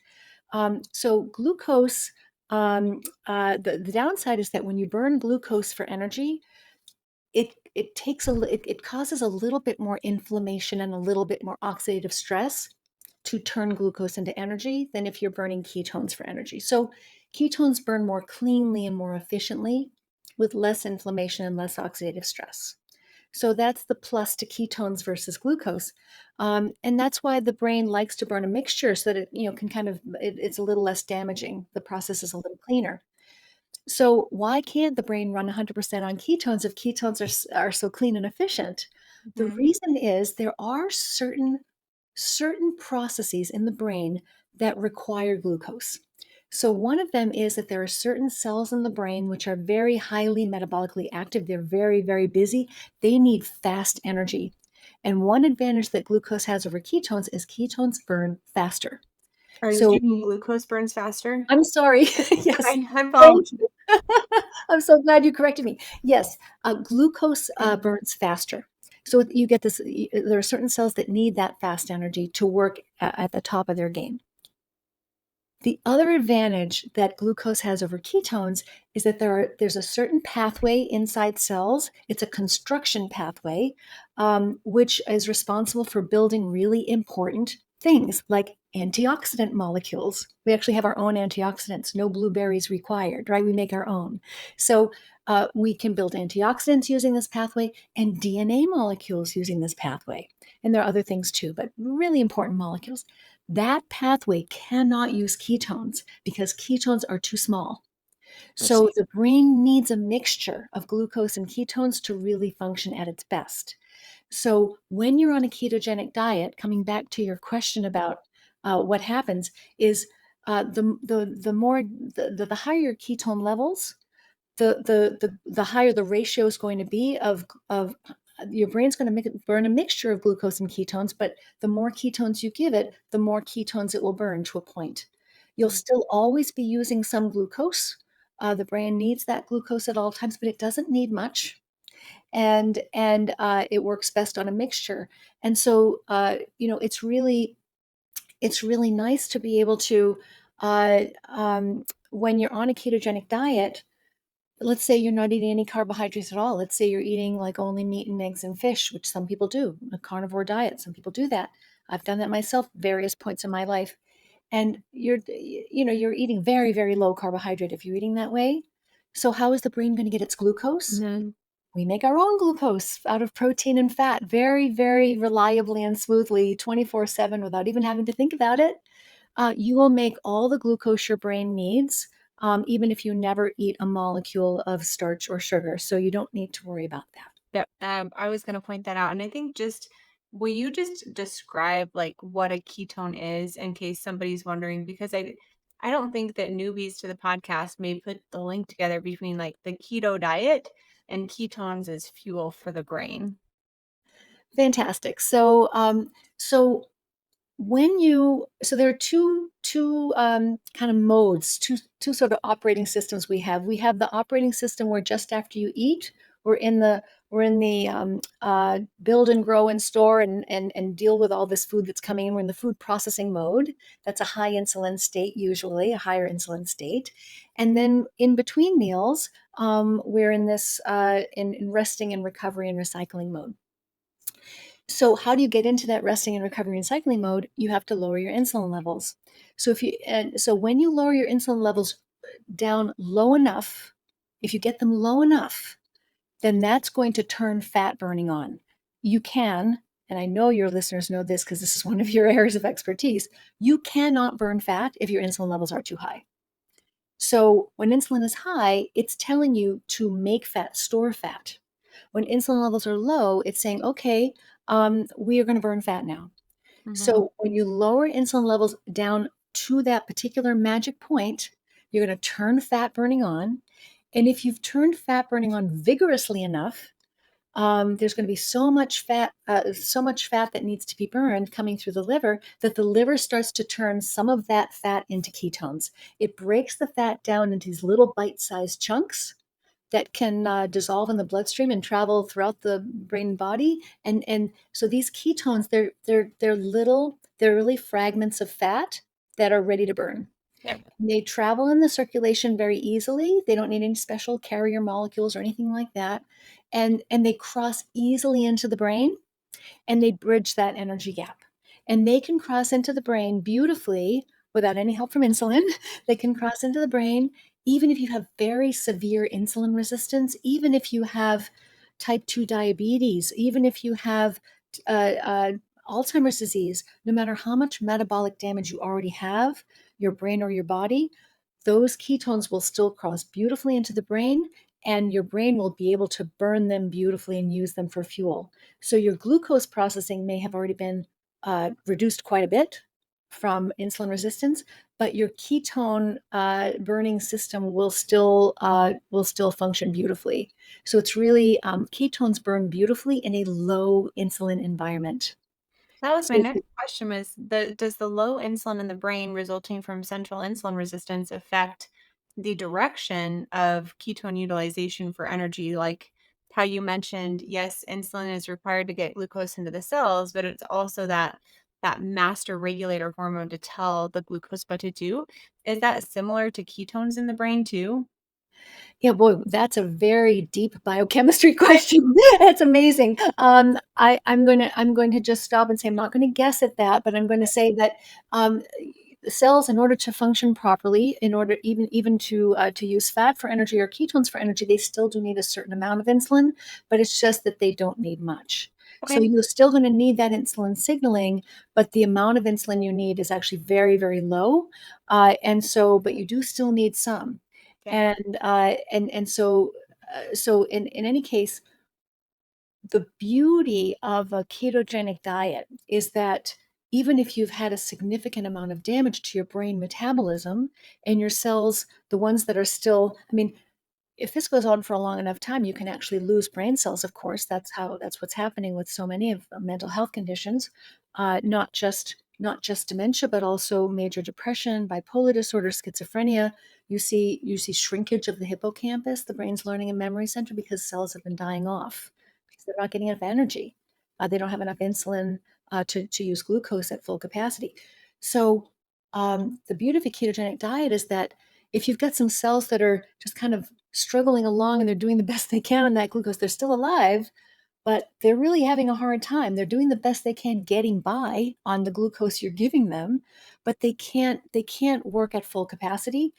So glucose, the downside is that when you burn glucose for energy, it causes a little bit more inflammation and a little bit more oxidative stress to turn glucose into energy than if you're burning ketones for energy. So ketones burn more cleanly and more efficiently with less inflammation and less oxidative stress. So that's the plus to ketones versus glucose, and that's why the brain likes to burn a mixture so that it can kind of it's a little less damaging. The process is a little cleaner. So why can't the brain run 100% on ketones if ketones are so clean and efficient? The Mhm. reason is there are certain processes in the brain that require glucose. So one of them is that there are certain cells in the brain which are very highly metabolically active. They're very, very busy. They need fast energy. And one advantage that glucose has over ketones is ketones burn faster. Or did So you mean glucose burns faster? I'm sorry. Yes. Okay, I'm Thank following. you. I'm so glad you corrected me. Yes, glucose burns faster. So you get this, there are certain cells that need that fast energy to work at the top of their game. The other advantage that glucose has over ketones is that there's a certain pathway inside cells. It's a construction pathway, which is responsible for building really important things like antioxidant molecules. We actually have our own antioxidants, no blueberries required, right? We make our own. So we can build antioxidants using this pathway and DNA molecules using this pathway. And there are other things too, but really important molecules. That pathway cannot use ketones because ketones are too small. I So see. the brain needs a mixture of glucose and ketones to really function at its best. So when you're on a ketogenic diet, coming back to your question about what happens is the more the higher your ketone levels, the higher the ratio is going to be of your brain's going to burn a mixture of glucose and ketones, but the more ketones you give it, the more ketones it will burn to a point. You'll Mhm. still always be using some glucose. The brain needs that glucose at all times, but it doesn't need much, and it works best on a mixture. And so, it's really nice to be able to, when you're on a ketogenic diet, let's say you're not eating any carbohydrates at all. Let's say you're eating like only meat and eggs and fish, which some people do, a carnivore diet. Some people do that. I've done that myself various points in my life. And you're eating very, very low carbohydrate if you're eating that way. So how is the brain going to get its glucose? Mhm. We make our own glucose out of protein and fat very, very reliably and smoothly, 24/7, without even having to think about it. You will make all the glucose your brain needs, even if you never eat a molecule of starch or sugar. So you don't need to worry about that. Yep. I was going to point that out. And I think just, will you just describe like what a ketone is in case somebody's wondering? Because I don't think that newbies to the podcast may put the link together between like the keto diet and ketones as fuel for the brain. Fantastic. So there are two kind of modes, two sort of operating systems we have. We have the operating system where just after you eat, we're in the build and grow and store and deal with all this food that's coming in. We're in the food processing mode. That's a high insulin state, usually a higher insulin state. And then in between meals, we're in this in resting and recovery and recycling mode. So how do you get into that resting and recovery and cycling mode? You have to lower your insulin levels. So when you lower your insulin levels down low enough, if you get them low enough, then that's going to turn fat burning on. You can, and I know your listeners know this because this is one of your areas of expertise, you cannot burn fat if your insulin levels are too high. So when insulin is high, it's telling you to make fat, store fat. When insulin levels are low, it's saying, okay, we are going to burn fat now. Hmm. So when you lower insulin levels down to that particular magic point, you're going to turn fat burning on. And if you've turned fat burning on vigorously enough, there's going to be so much fat that needs to be burned coming through the liver that the liver starts to turn some of that fat into ketones. It breaks the fat down into these little bite-sized chunks that can dissolve in the bloodstream and travel throughout the brain and body. And so these ketones, they're really fragments of fat that are ready to burn. Yep. They travel in the circulation very easily. They don't need any special carrier molecules or anything like that. And they cross easily into the brain and they bridge that energy gap. And they can cross into the brain beautifully without any help from insulin. They can cross into the brain even if you have very severe insulin resistance, even if you have type 2 diabetes, even if you have uh, uh, Alzheimer's disease, no matter how much metabolic damage you already have, your brain or your body, those ketones will still cross beautifully into the brain, and your brain will be able to burn them beautifully and use them for fuel. So your glucose processing may have already been reduced quite a bit from insulin resistance, but your ketone burning system will still function beautifully. So it's really ketones burn beautifully in a low insulin environment. That was my So next question was does the low insulin in the brain resulting from central insulin resistance affect the direction of ketone utilization for energy? Like how you mentioned, yes, insulin is required to get glucose into the cells, but it's also that master regulator hormone to tell the glucose what to do. Is that similar to ketones in the brain too? yeah, boy, that's a very deep biochemistry I question. That's amazing. I'm going to just stop and say I'm not going to guess at that, but I'm going to say that um, cells, in order to function properly, in order even to use fat for energy or ketones for energy, they still do need a certain amount of insulin, but it's just that they don't need much. So okay. you're still going to need that insulin signaling, but the amount of insulin you need is actually very, very low. But you do still need some. Okay. And in any case, the beauty of a ketogenic diet is that even if you've had a significant amount of damage to your brain metabolism and your cells, the ones that are still, I mean, if this goes on for a long enough time, you can actually lose brain cells, of course. That's what's happening with so many of the mental health conditions, not just dementia, but also major depression, bipolar disorder, schizophrenia. You see shrinkage of the hippocampus, the brain's learning and memory center, because cells have been dying off because they're not getting enough energy. They don't have enough insulin to use glucose at full capacity. So the beauty of a ketogenic diet is that if you've got some cells that are just kind of struggling along and they're doing the best they can on that glucose, they're still alive, but they're really having a hard time. They're doing the best they can getting by on the glucose you're giving them, but they can't work at full capacity.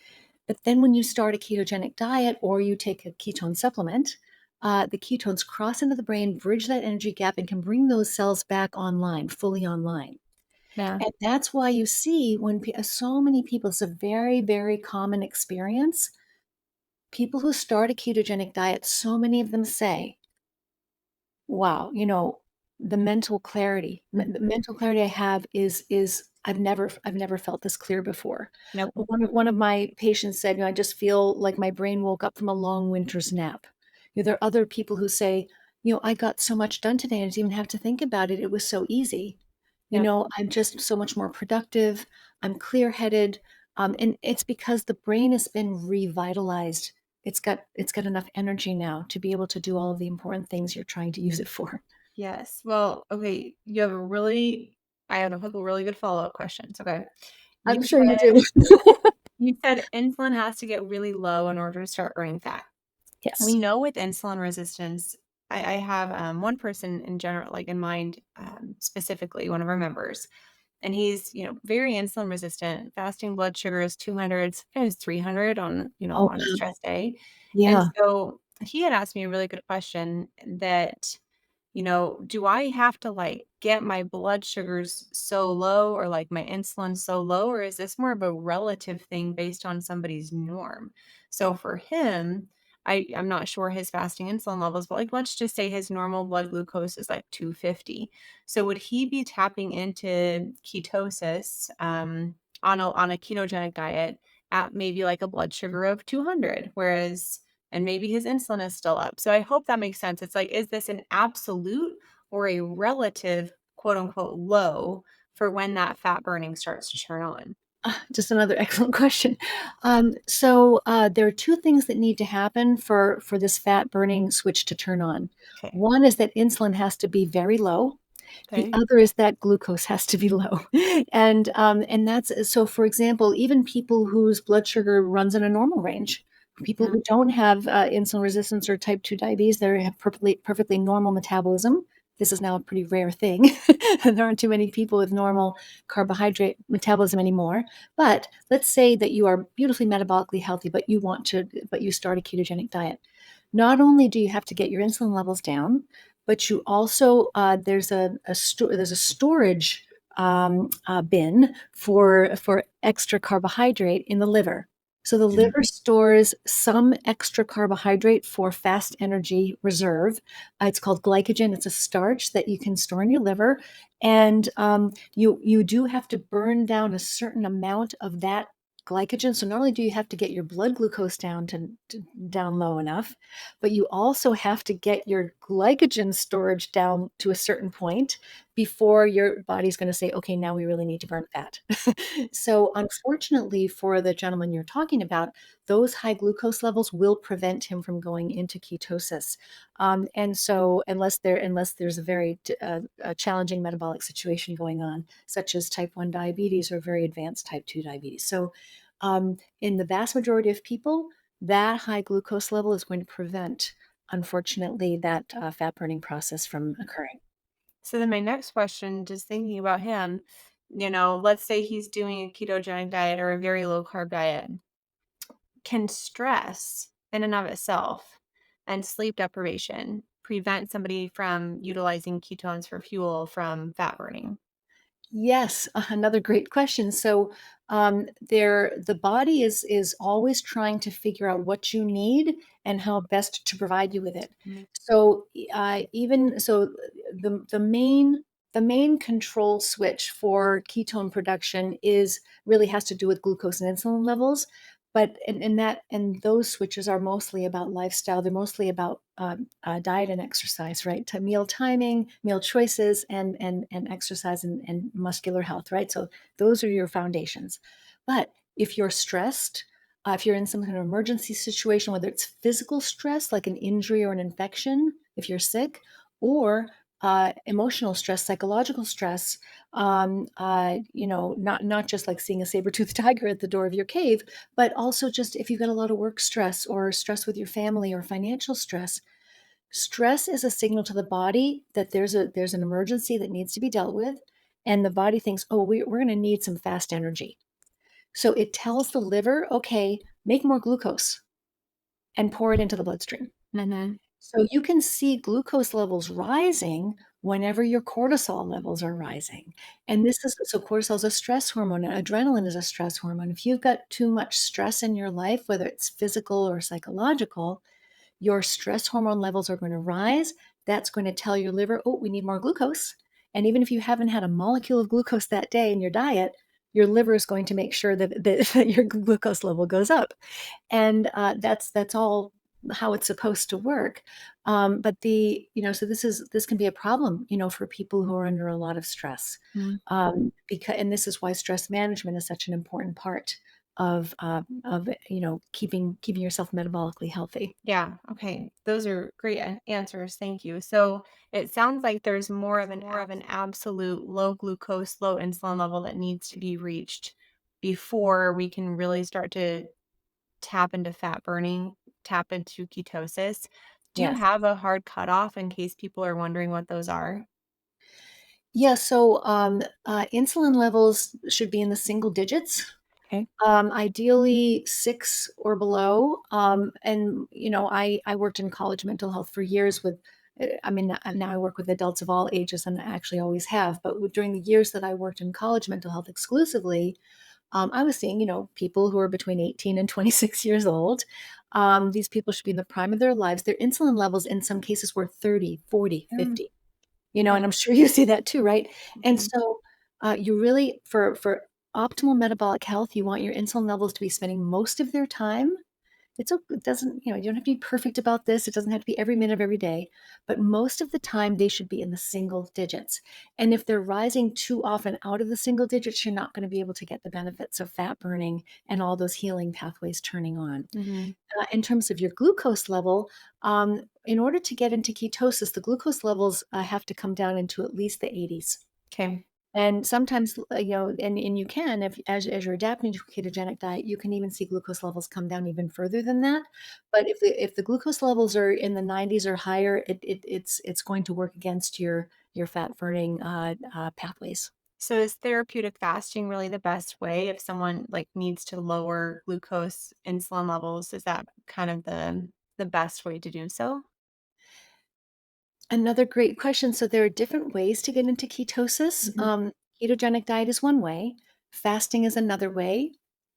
But then when you start a ketogenic diet or you take a ketone supplement, the ketones cross into the brain, bridge that energy gap, and can bring those cells back online, fully online. Yeah. And that's why you see when so many people, it's a very, very common experience. People who start a ketogenic diet, so many of them say, wow, the mental clarity I have is I've never felt this clear before. Nope. One of my patients said, I just feel like my brain woke up from a long winter's nap. There are other people who say, I got so much done today, I didn't even have to think about it. It was so easy. Yep. I'm just so much more productive. I'm clear-headed. And it's because the brain has been revitalized. It's got enough energy now to be able to do all of the important things you're trying to use it for. Yes. Well, okay. I have a couple really good follow-up questions. Okay. You I'm sure you said, do. you said insulin has to get really low in order to start burning fat. We Yes. know with insulin resistance, I have one person in general, like in mind, specifically, one of our members, and he's, very insulin resistant. Fasting blood sugar is 200, sometimes 300 on, Oh, on a wow. stress day. And Yeah. so he had asked me a really good question that do I have to like get my blood sugars so low or like my insulin so low, or is this more of a relative thing based on somebody's norm? So for him, I'm not sure his fasting insulin levels, but like let's just say his normal blood glucose is like 250. So would he be tapping into ketosis on a ketogenic diet at maybe like a blood sugar of 200, whereas and maybe his insulin is still up. So I hope that makes sense. It's like, is this an absolute or a relative quote unquote low for when that fat burning starts to turn on? Just another excellent question. So there are two things that need to happen for this fat burning switch to turn on. Okay. One is that insulin has to be very low. The Okay. other is that glucose has to be low. And that's so, for example, even people whose blood sugar runs in a normal range, people Yeah. who don't have insulin resistance or type 2 diabetes, they have perfectly normal metabolism. This is now a pretty rare thing. There aren't too many people with normal carbohydrate metabolism anymore. But let's say that you are beautifully metabolically healthy, but you start a ketogenic diet. Not only do you have to get your insulin levels down, but you also there's a storage bin for extra carbohydrate in the liver. So the liver stores some extra carbohydrate for fast energy reserve. It's called glycogen. It's a starch that you can store in your liver, and you do have to burn down a certain amount of that glycogen. So not only do you have to get your blood glucose down to down low enough, but you also have to get your glycogen storage down to a certain point before your body's going to say, okay, now we really need to burn fat. So, unfortunately, for the gentleman you're talking about, those high glucose levels will prevent him from going into ketosis. And so, unless there's a very a challenging metabolic situation going on, such as type 1 diabetes or very advanced type 2 diabetes. So, in the vast majority of people, that high glucose level is going to prevent, unfortunately, that fat burning process from occurring. So then my next question, just thinking about him, let's say he's doing a ketogenic diet or a very low carb diet. Can stress in and of itself and sleep deprivation prevent somebody from utilizing ketones for fuel from fat burning? Yes, another great question. So, the body is always trying to figure out what you need and how best to provide you with it. Mm. So, even so, the main control switch for ketone production is really has to do with glucose and insulin levels. But and those switches are mostly about lifestyle. They're mostly about diet and exercise, right? To meal timing, meal choices, and exercise and muscular health, right? So those are your foundations. But if you're stressed, if you're in some kind of emergency situation, whether it's physical stress like an injury or an infection, if you're sick, or emotional stress, psychological stress, not just like seeing a saber-toothed tiger at the door of your cave, but also just if you've got a lot of work stress or stress with your family or financial stress. Stress is a signal to the body that there's an emergency that needs to be dealt with, and the body thinks, oh, we're going to need some fast energy. So it tells the liver, okay, make more glucose and pour it into the bloodstream. Mhm. So you can see glucose levels rising whenever your cortisol levels are rising. And this is so cortisol is a stress hormone, and adrenaline is a stress hormone. If you've got too much stress in your life, whether it's physical or psychological, your stress hormone levels are going to rise. That's going to tell your liver, oh, we need more glucose. And even if you haven't had a molecule of glucose that day in your diet, your liver is going to make sure that your glucose level goes up. And that's all how it's supposed to work. But so this can be a problem, for people who are under a lot of stress. Mm. Because and this is why stress management is such an important part of keeping yourself metabolically healthy. Yeah. Okay. Those are great answers. Thank you. So it sounds like there's more of an absolute low glucose, low insulin level that needs to be reached before we can really start to tap into fat burning, tap into ketosis. Do you Yes. have a hard cutoff in case people are wondering what those are? Yeah. So insulin levels should be in the single digits. Okay. Ideally 6 or below. And I worked in college mental health for years with, I mean, now I work with adults of all ages and I actually always have. But during the years that I worked in college mental health exclusively, I was seeing, people who are between 18 and 26 years old. These people should be in the prime of their lives. Their insulin levels in some cases were 30, 40, Mm, 50. And okay. I'm sure you see that too, right? And Mhm. so, you really for optimal metabolic health, you want your insulin levels to be spending most of their time. It doesn't, you don't have to be perfect about this. It doesn't have to be every minute of every day, but most of the time they should be in the single digits. And if they're rising too often out of the single digits, you're not going to be able to get the benefits of fat burning and all those healing pathways turning on. Mhm. In terms of your glucose level, in order to get into ketosis, the glucose levels have to come down into at least the 80s. Okay. And sometimes, and you can, if as you're adapting to a ketogenic diet, you can even see glucose levels come down even further than that. But if the glucose levels are in the 90s or higher, it's going to work against your fat burning pathways. So is therapeutic fasting really the best way if someone like needs to lower glucose insulin levels? Is that kind of the best way to do so? Another great question. So there are different ways to get into ketosis. Mhm. Ketogenic diet is one way. Fasting is another way.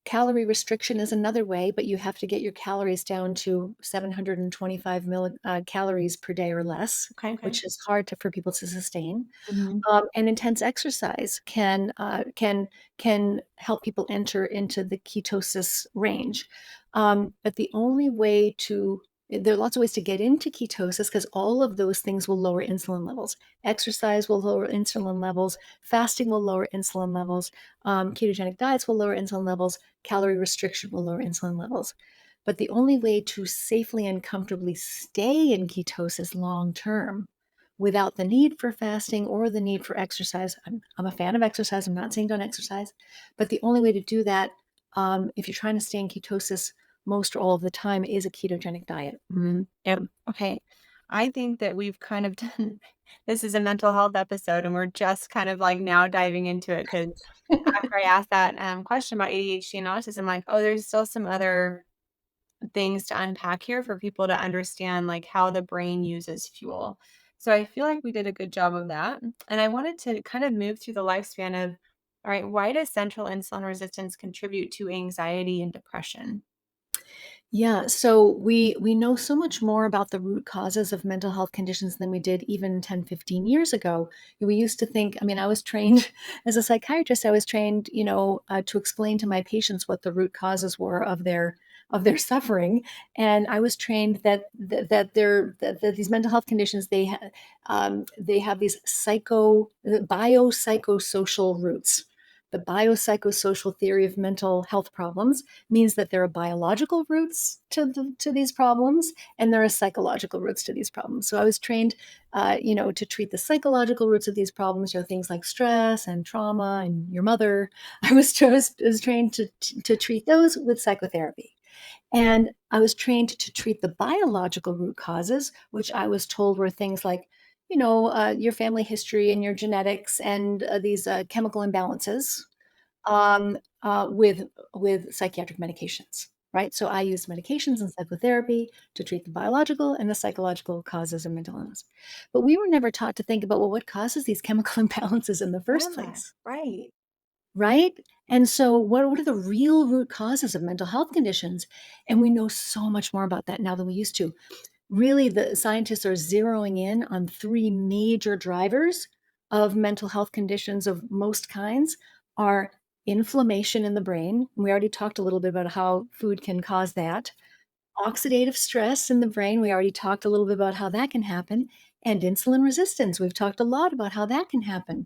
Calorie restriction is another way, but you have to get your calories down to 725 calories per day or less, Okay, okay. which is hard for people to sustain. Mhm. And intense exercise can help people enter into the ketosis range. But the only way to there are lots of ways to get into ketosis because all of those things will lower insulin levels. Exercise will lower insulin levels. Fasting will lower insulin levels. Ketogenic diets will lower insulin levels. Calorie restriction will lower insulin levels. But the only way to safely and comfortably stay in ketosis long term without the need for fasting or the need for exercise. I'm a fan of exercise. I'm not saying don't exercise, but the only way to do that, if you're trying to stay in ketosis most or all of the time, is a ketogenic diet. Mhm. Yep. Okay. I think that we've kind of done this is a mental health episode, and we're just kind of like now diving into it because after I asked that question about ADHD and autism, like, oh, there's still some other things to unpack here for people to understand like how the brain uses fuel. So I feel like we did a good job of that. And I wanted to kind of move through the lifespan of, all right, why does central insulin resistance contribute to anxiety and depression? Yeah, so we know so much more about the root causes of mental health conditions than we did even 10, 15 years ago. We used to think, I mean, I was trained as a psychiatrist, I was trained, to explain to my patients what the root causes were of their suffering, and I was trained that these mental health conditions they have these biopsychosocial roots. The biopsychosocial theory of mental health problems means that there are biological roots to these problems and there are psychological roots to these problems. So I was trained, to treat the psychological roots of these problems, things like stress and trauma and your mother. I was trained to treat those with psychotherapy. And I was trained to treat the biological root causes, which I was told were things like, your family history and your genetics and these chemical imbalances um, with psychiatric medications, right? So I use medications and psychotherapy to treat the biological and the psychological causes of mental illness. But we were never taught to think about, well, what causes these chemical imbalances in the first Yeah, place, right. right? And so what are the real root causes of mental health conditions? And we know so much more about that now than we used to. Really, the scientists are zeroing in on three major drivers of mental health conditions of most kinds are inflammation in the brain. We already talked a little bit about how food can cause that. Oxidative stress in the brain, we already talked a little bit about how that can happen. And insulin resistance, we've talked a lot about how that can happen.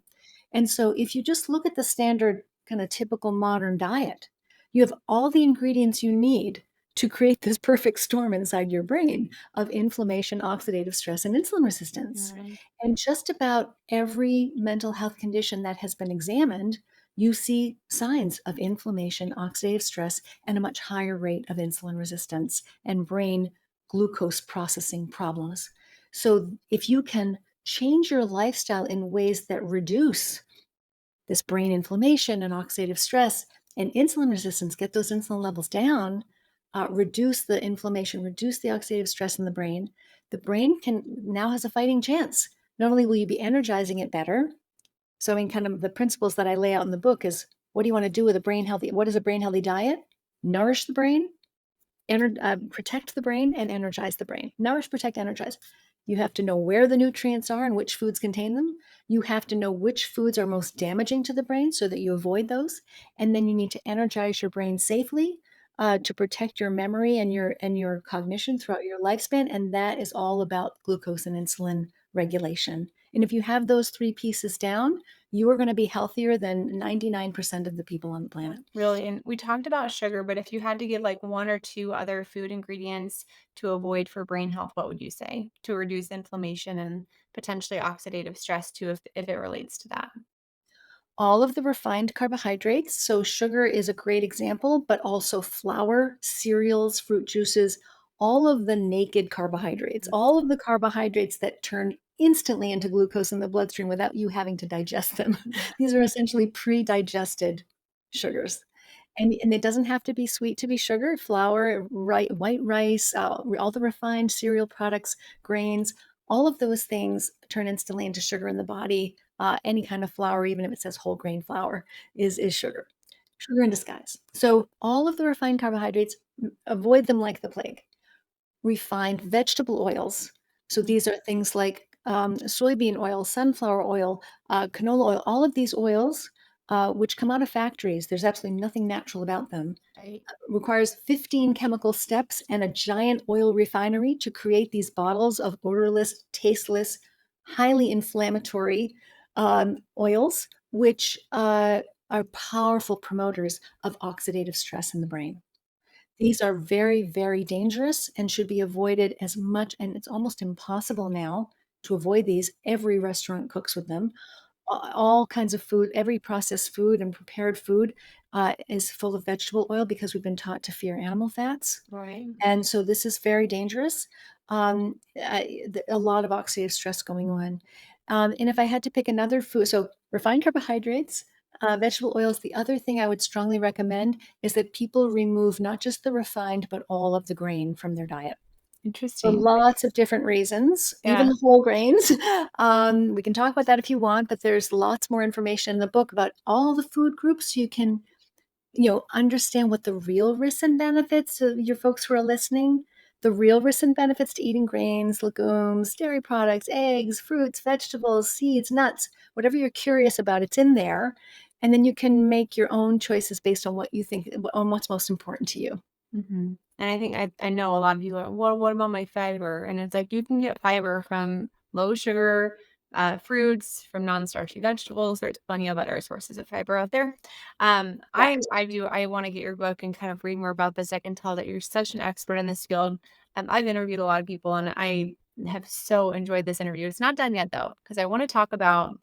And so if you just look at the standard kind of typical modern diet, you have all the ingredients you need to create this perfect storm inside your brain of inflammation, oxidative stress, and insulin resistance. Right. And just about every mental health condition that has been examined, you see signs of inflammation, oxidative stress, and a much higher rate of insulin resistance and brain glucose processing problems. So if you can change your lifestyle in ways that reduce this brain inflammation and oxidative stress and insulin resistance, get those insulin levels down, reduce the inflammation, reduce the oxidative stress in the brain can now has a fighting chance. Not only will you be energizing it better, so I mean, kind of the principles that I lay out in the book is what do you want to do with a brain healthy? What is a brain healthy diet? Nourish the brain, protect the brain, and energize the brain. Nourish, protect, energize. You have to know where the nutrients are and which foods contain them. You have to know which foods are most damaging to the brain so that you avoid those. And then you need to energize your brain safely to protect your memory and your cognition throughout your lifespan. And that is all about glucose and insulin regulation. And if you have those three pieces down, you are going to be healthier than 99% of the people on the planet. Really. And we talked about sugar, but if you had to give like one or two other food ingredients to avoid for brain health, what would you say to reduce inflammation and potentially oxidative stress too, if it relates to that? All of the refined carbohydrates. So, sugar is a great example, but also flour, cereals, fruit juices, all of the naked carbohydrates, all of the carbohydrates that turn instantly into glucose in the bloodstream without you having to digest them. These are essentially pre digested sugars. And it doesn't have to be sweet to be sugar. Flour, white rice, all the refined cereal products, grains, all of those things turn instantly into sugar in the body. Any kind of flour, even if it says whole grain flour, is sugar. Sugar in disguise. So all of the refined carbohydrates, avoid them like the plague. Refined vegetable oils. So these are things like soybean oil, sunflower oil, canola oil, all of these oils, which come out of factories. There's absolutely nothing natural about them. Right. Requires 15 chemical steps and a giant oil refinery to create these bottles of odorless, tasteless, highly inflammatory oils, which are powerful promoters of oxidative stress in the brain. These are very, very dangerous and should be avoided as much, and it's almost impossible now to avoid these. Every restaurant cooks with them. All kinds of food, every processed food and prepared food is full of vegetable oil because we've been taught to fear animal fats. Right. And so this is very dangerous. A lot of oxidative stress going on. And if I had to pick another food, so refined carbohydrates, vegetable oils, the other thing I would strongly recommend is that people remove not just the refined, but all of the grain from their diet for Interesting. lots of different reasons, even Yeah. the whole grains. We can talk about that if you want, but there's lots more information in the book about all the food groups. You can understand what the real risks and benefits of your folks who are listening, the real risks and benefits to eating grains, legumes, dairy products, eggs, fruits, vegetables, seeds, nuts, whatever you're curious about, it's in there. And then you can make your own choices based on what you think, on what's most important to you. And I think I know a lot of people are, well, what about my fiber? And it's like you can get fiber from low sugar fruits, from non-starchy vegetables. There's plenty of other sources of fiber out there. Correct. I want to get your book and kind of read more about this. I can tell that you're such an expert in this field. I've interviewed a lot of people, and I have so enjoyed this interview. It's not done yet though, because I want to talk about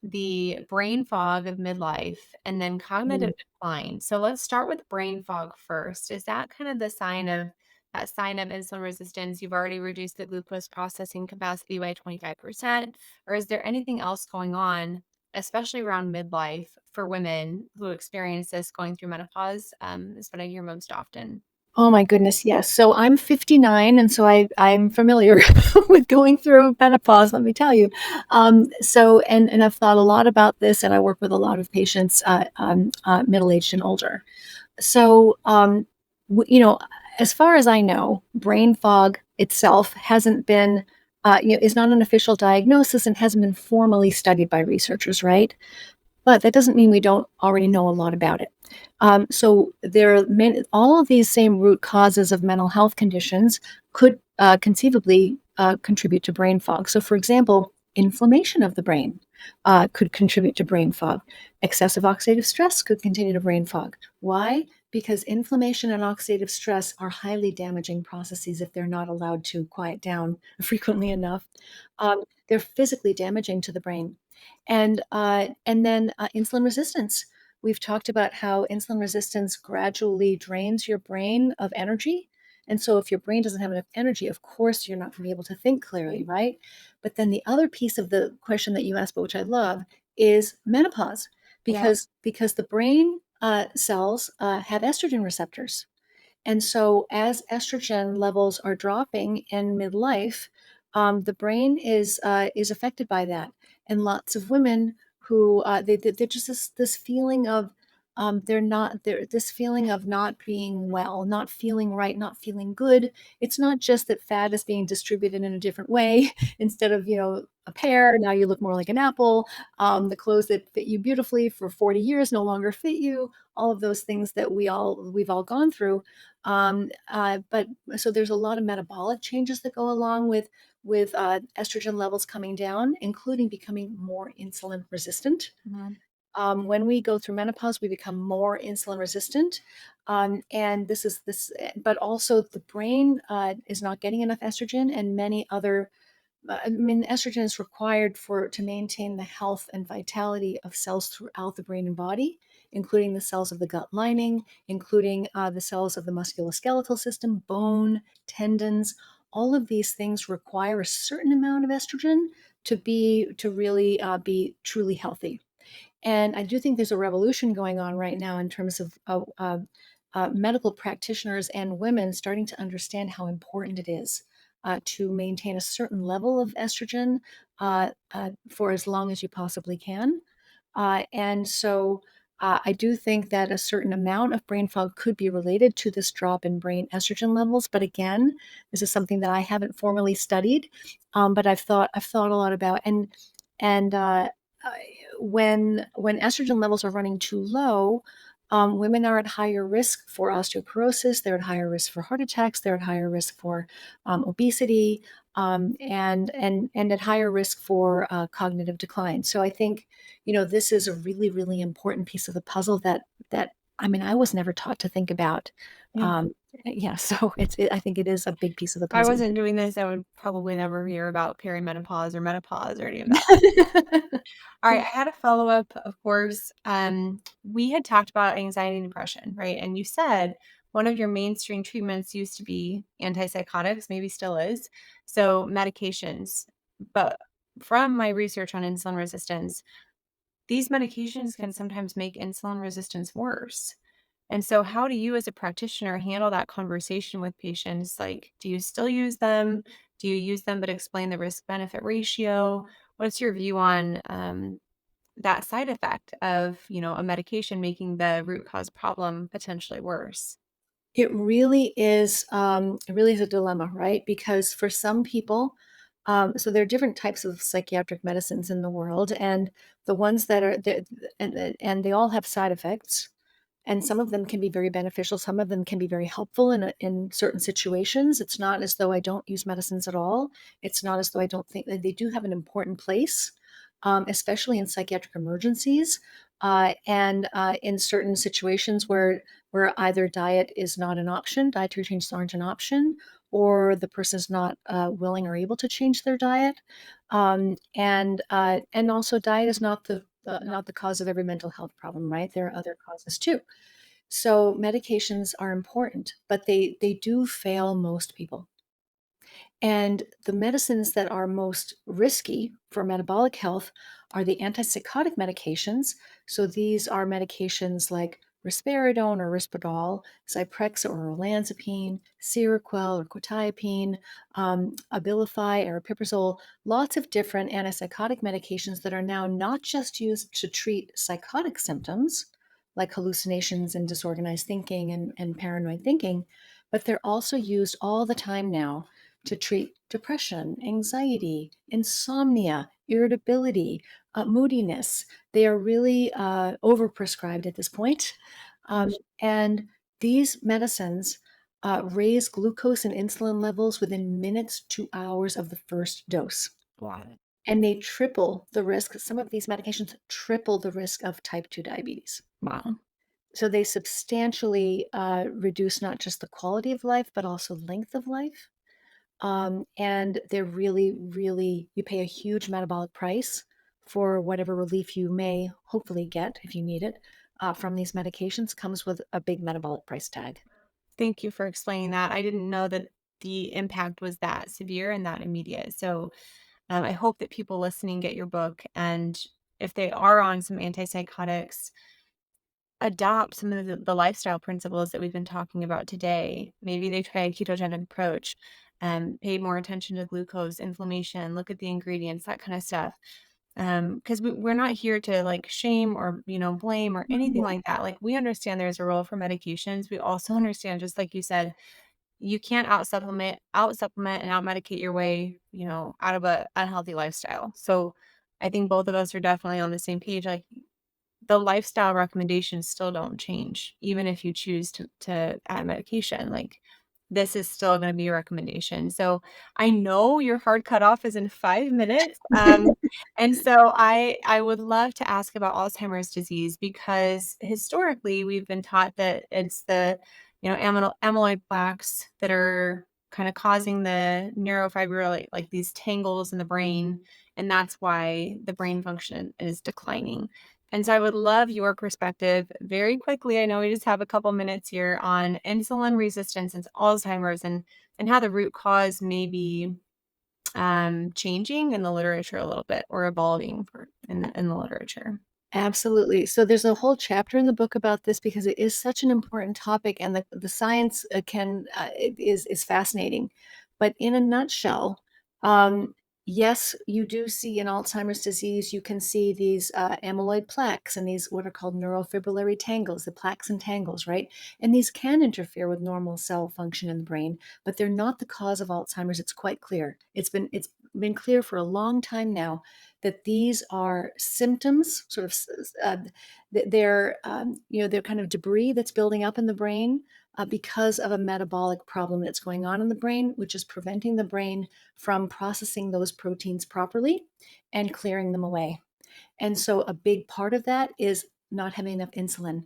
the brain fog of midlife and then cognitive Mm. decline. So let's start with brain fog first. Is that kind of the sign of that sign of insulin resistance? You've already reduced the glucose processing capacity by 25%, or is there anything else going on, especially around midlife for women who experience this going through menopause? Is what I hear most often. Oh my goodness, yes. So I'm 59, and so I'm familiar with going through menopause, let me tell you. And I've thought a lot about this, and I work with a lot of patients, middle-aged and older. So, as far as I know, brain fog itself hasn't been, is not an official diagnosis and hasn't been formally studied by researchers, right? But that doesn't mean we don't already know a lot about it. So there are all of these same root causes of mental health conditions could conceivably contribute to brain fog. So, for example, inflammation of the brain could contribute to brain fog. Excessive oxidative stress could continue to brain fog. Why? Because inflammation and oxidative stress are highly damaging processes if they're not allowed to quiet down frequently enough. They're physically damaging to the brain. And then insulin resistance. We've talked about how insulin resistance gradually drains your brain of energy. And so, if your brain doesn't have enough energy, of course, you're not going to be able to think clearly, right? But then the other piece of the question that you asked, but which I love, is menopause, Yeah. because the brain cells have estrogen receptors. And so, as estrogen levels are dropping in midlife, the brain is affected by that. And lots of women who they're just this feeling of they're this feeling of not being well, not feeling right, not feeling good. It's not just that fat is being distributed in a different way. Instead of a pear, now you look more like an apple. The clothes that fit you beautifully for 40 years no longer fit you. All of those things that we've all gone through. But so there's a lot of metabolic changes that go along with estrogen levels coming down, including becoming more insulin resistant. Mhm. When we go through menopause, we become more insulin resistant, and but also the brain is not getting enough estrogen, and many other I mean, estrogen is required to maintain the health and vitality of cells throughout the brain and body, including the cells of the gut lining, including the cells of the musculoskeletal system, bone, tendons. All of these things require a certain amount of estrogen to really be truly healthy. And I do think there's a revolution going on right now in terms of medical practitioners and women starting to understand how important it is to maintain a certain level of estrogen for as long as you possibly can. And so I do think that a certain amount of brain fog could be related to this drop in brain estrogen levels. But again, this is something that I haven't formally studied, but I've thought a lot about. And when estrogen levels are running too low, women are at higher risk for osteoporosis. They're at higher risk for heart attacks. They're at higher risk for obesity, and at higher risk for cognitive decline. So I think, this is a really, really important piece of the puzzle that I mean, I was never taught to think about. Yeah. Um, yeah, so I think it is a big piece of the If I puzzle. wasn't doing this, I would probably never hear about perimenopause or menopause or any of that. All right, I had a follow-up, of course. We had talked about anxiety and depression, right? And you said one of your mainstream treatments used to be antipsychotics, maybe still is. So medications. But from my research on insulin resistance, these medications can sometimes make insulin resistance worse. And so, how do you, as a practitioner, handle that conversation with patients? Like, do you still use them? Do you use them but explain the risk benefit ratio? What's your view on that side effect of, a medication making the root cause problem potentially worse? It really is a dilemma, right? Because for some people, so there are different types of psychiatric medicines in the world, and the ones that are, and they all have side effects. And some of them can be very beneficial. Some of them can be very helpful in certain situations. It's not as though I don't use medicines at all. It's not as though I don't think that they do have an important place, especially in psychiatric emergencies, and in certain situations where either diet is not an option, dietary changes aren't an option, or the person is not willing or able to change their diet, and also diet is not the cause of every mental health problem, right? There are other causes too. So medications are important, but they do fail most people. And the medicines that are most risky for metabolic health are the antipsychotic medications. So these are medications like risperidone or Risperdal, Zyprexa or olanzapine, Seroquel or quetiapine, Abilify or aripiprazole, lots of different antipsychotic medications that are now not just used to treat psychotic symptoms like hallucinations and disorganized thinking and paranoid thinking, but they're also used all the time now to treat depression, anxiety, insomnia, irritability, moodiness. They are really overprescribed at this point. And these medicines raise glucose and insulin levels within minutes to hours of the first dose. Wow. And they triple the risk. Some of these medications triple the risk of type 2 diabetes. Wow. So they substantially reduce not just the quality of life, but also length of life. And they're really, really, you pay a huge metabolic price for whatever relief you may hopefully get if you need it from these medications, comes with a big metabolic price tag. Thank you for explaining that. I didn't know that the impact was that severe and that immediate. So I hope that people listening get your book. And if they are on some antipsychotics, adopt some of the lifestyle principles that we've been talking about today. Maybe they try a ketogenic approach and pay more attention to glucose, inflammation, look at the ingredients, that kind of stuff. Because we're not here to like shame or, blame or anything like that. Like we understand there's a role for medications. We also understand, just like you said, you can't out supplement and out medicate your way, out of a unhealthy lifestyle. So I think both of us are definitely on the same page. Like the lifestyle recommendations still don't change, even if you choose to add medication. Like this is still going to be a recommendation. So I know your hard cutoff is in 5 minutes. And so I would love to ask about Alzheimer's disease because historically we've been taught that it's the, amyloid plaques that are kind of causing the neurofibrillate, like these tangles in the brain. And that's why the brain function is declining. And so I would love your perspective very quickly. I know we just have a couple minutes here on insulin resistance and Alzheimer's and how the root cause may be changing in the literature a little bit or evolving in the literature. Absolutely. So there's a whole chapter in the book about this because it is such an important topic, and the science is fascinating. But in a nutshell, Yes, you do see in Alzheimer's disease, you can see these amyloid plaques and these what are called neurofibrillary tangles, the plaques and tangles, right? And these can interfere with normal cell function in the brain, but they're not the cause of Alzheimer's. It's quite clear. It's been clear for a long time now that these are symptoms, sort of, they're kind of debris that's building up in the brain because of a metabolic problem that's going on in the brain, which is preventing the brain from processing those proteins properly and clearing them away. And so a big part of that is not having enough insulin.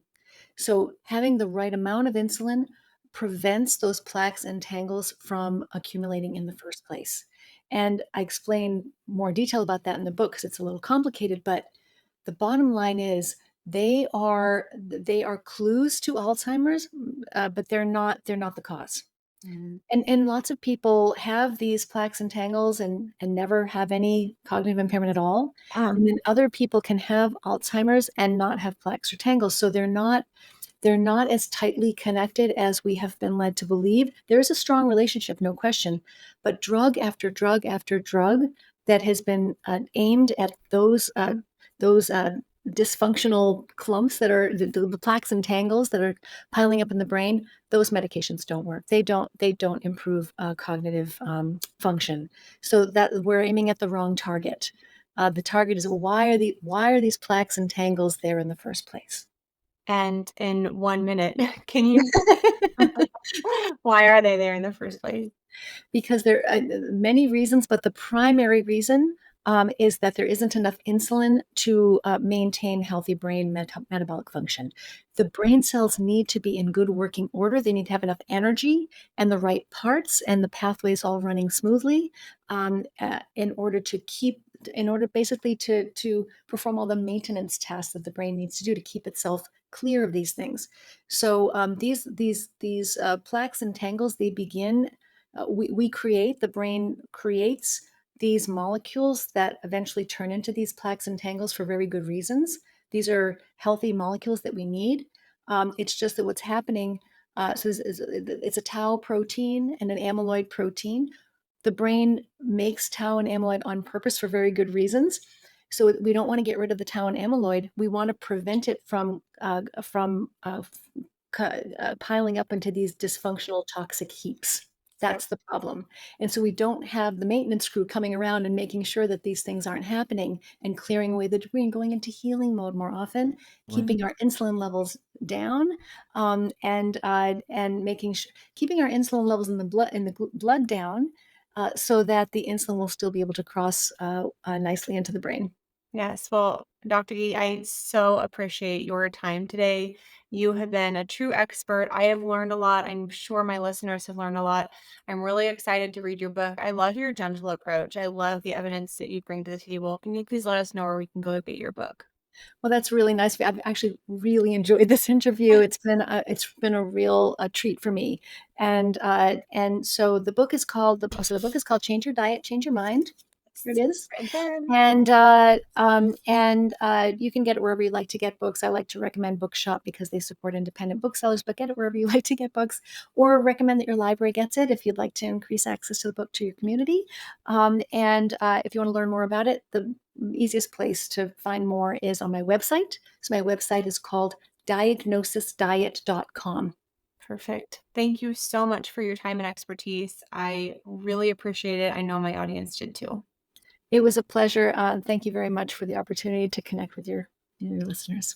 So having the right amount of insulin prevents those plaques and tangles from accumulating in the first place. And I explain more detail about that in the book because it's a little complicated, but the bottom line is they are clues to Alzheimer's, but they're not the cause. Mm. And lots of people have these plaques and tangles and never have any cognitive impairment at all. Yeah. And then other people can have Alzheimer's and not have plaques or tangles. So they're not as tightly connected as we have been led to believe. There is a strong relationship, no question, but drug after drug after drug that has been aimed at those dysfunctional clumps that are the plaques and tangles that are piling up in the brain. Those medications don't work. They don't improve cognitive function. So that we're aiming at the wrong target. The target is why are these plaques and tangles there in the first place? And in 1 minute, can you why are they there in the first place? Because there are many reasons, but the primary reason is that there isn't enough insulin to maintain healthy brain metabolic function. The brain cells need to be in good working order. They need to have enough energy and the right parts and the pathways all running smoothly in order to keep, in order basically to perform all the maintenance tasks that the brain needs to do to keep itself clear of these things. So these plaques and tangles, they begin we create, the brain creates these molecules that eventually turn into these plaques and tangles for very good reasons. These are healthy molecules that we need. It's just that what's happening, it's a tau protein and an amyloid protein. The brain makes tau and amyloid on purpose for very good reasons. So we don't want to get rid of the tau and amyloid. We want to prevent it from piling up into these dysfunctional toxic heaps. Yep. That's the problem. And so we don't have the maintenance crew coming around and making sure that these things aren't happening and clearing away the debris and going into healing mode more often, keeping our insulin levels down, and keeping our insulin levels in the blood down, so that the insulin will still be able to cross nicely into the brain. Yes. Well, Dr. Gee, I so appreciate your time today. You have been a true expert. I have learned a lot. I'm sure my listeners have learned a lot. I'm really excited to read your book. I love your gentle approach. I love the evidence that you bring to the table. Can you please let us know where we can go get your book? Well, that's really nice. I've actually really enjoyed this interview. It's been a real treat for me. And so the book is called Change Your Diet, Change Your Mind. Here it is. Right there. And you can get it wherever you like to get books. I like to recommend Bookshop because they support independent booksellers, but get it wherever you like to get books, or recommend that your library gets it if you'd like to increase access to the book to your community. And if you want to learn more about it, the easiest place to find more is on my website. So my website is called diagnosisdiet.com. Perfect. Thank you so much for your time and expertise. I really appreciate it. I know my audience did too. It was a pleasure. Thank you very much for the opportunity to connect with your listeners.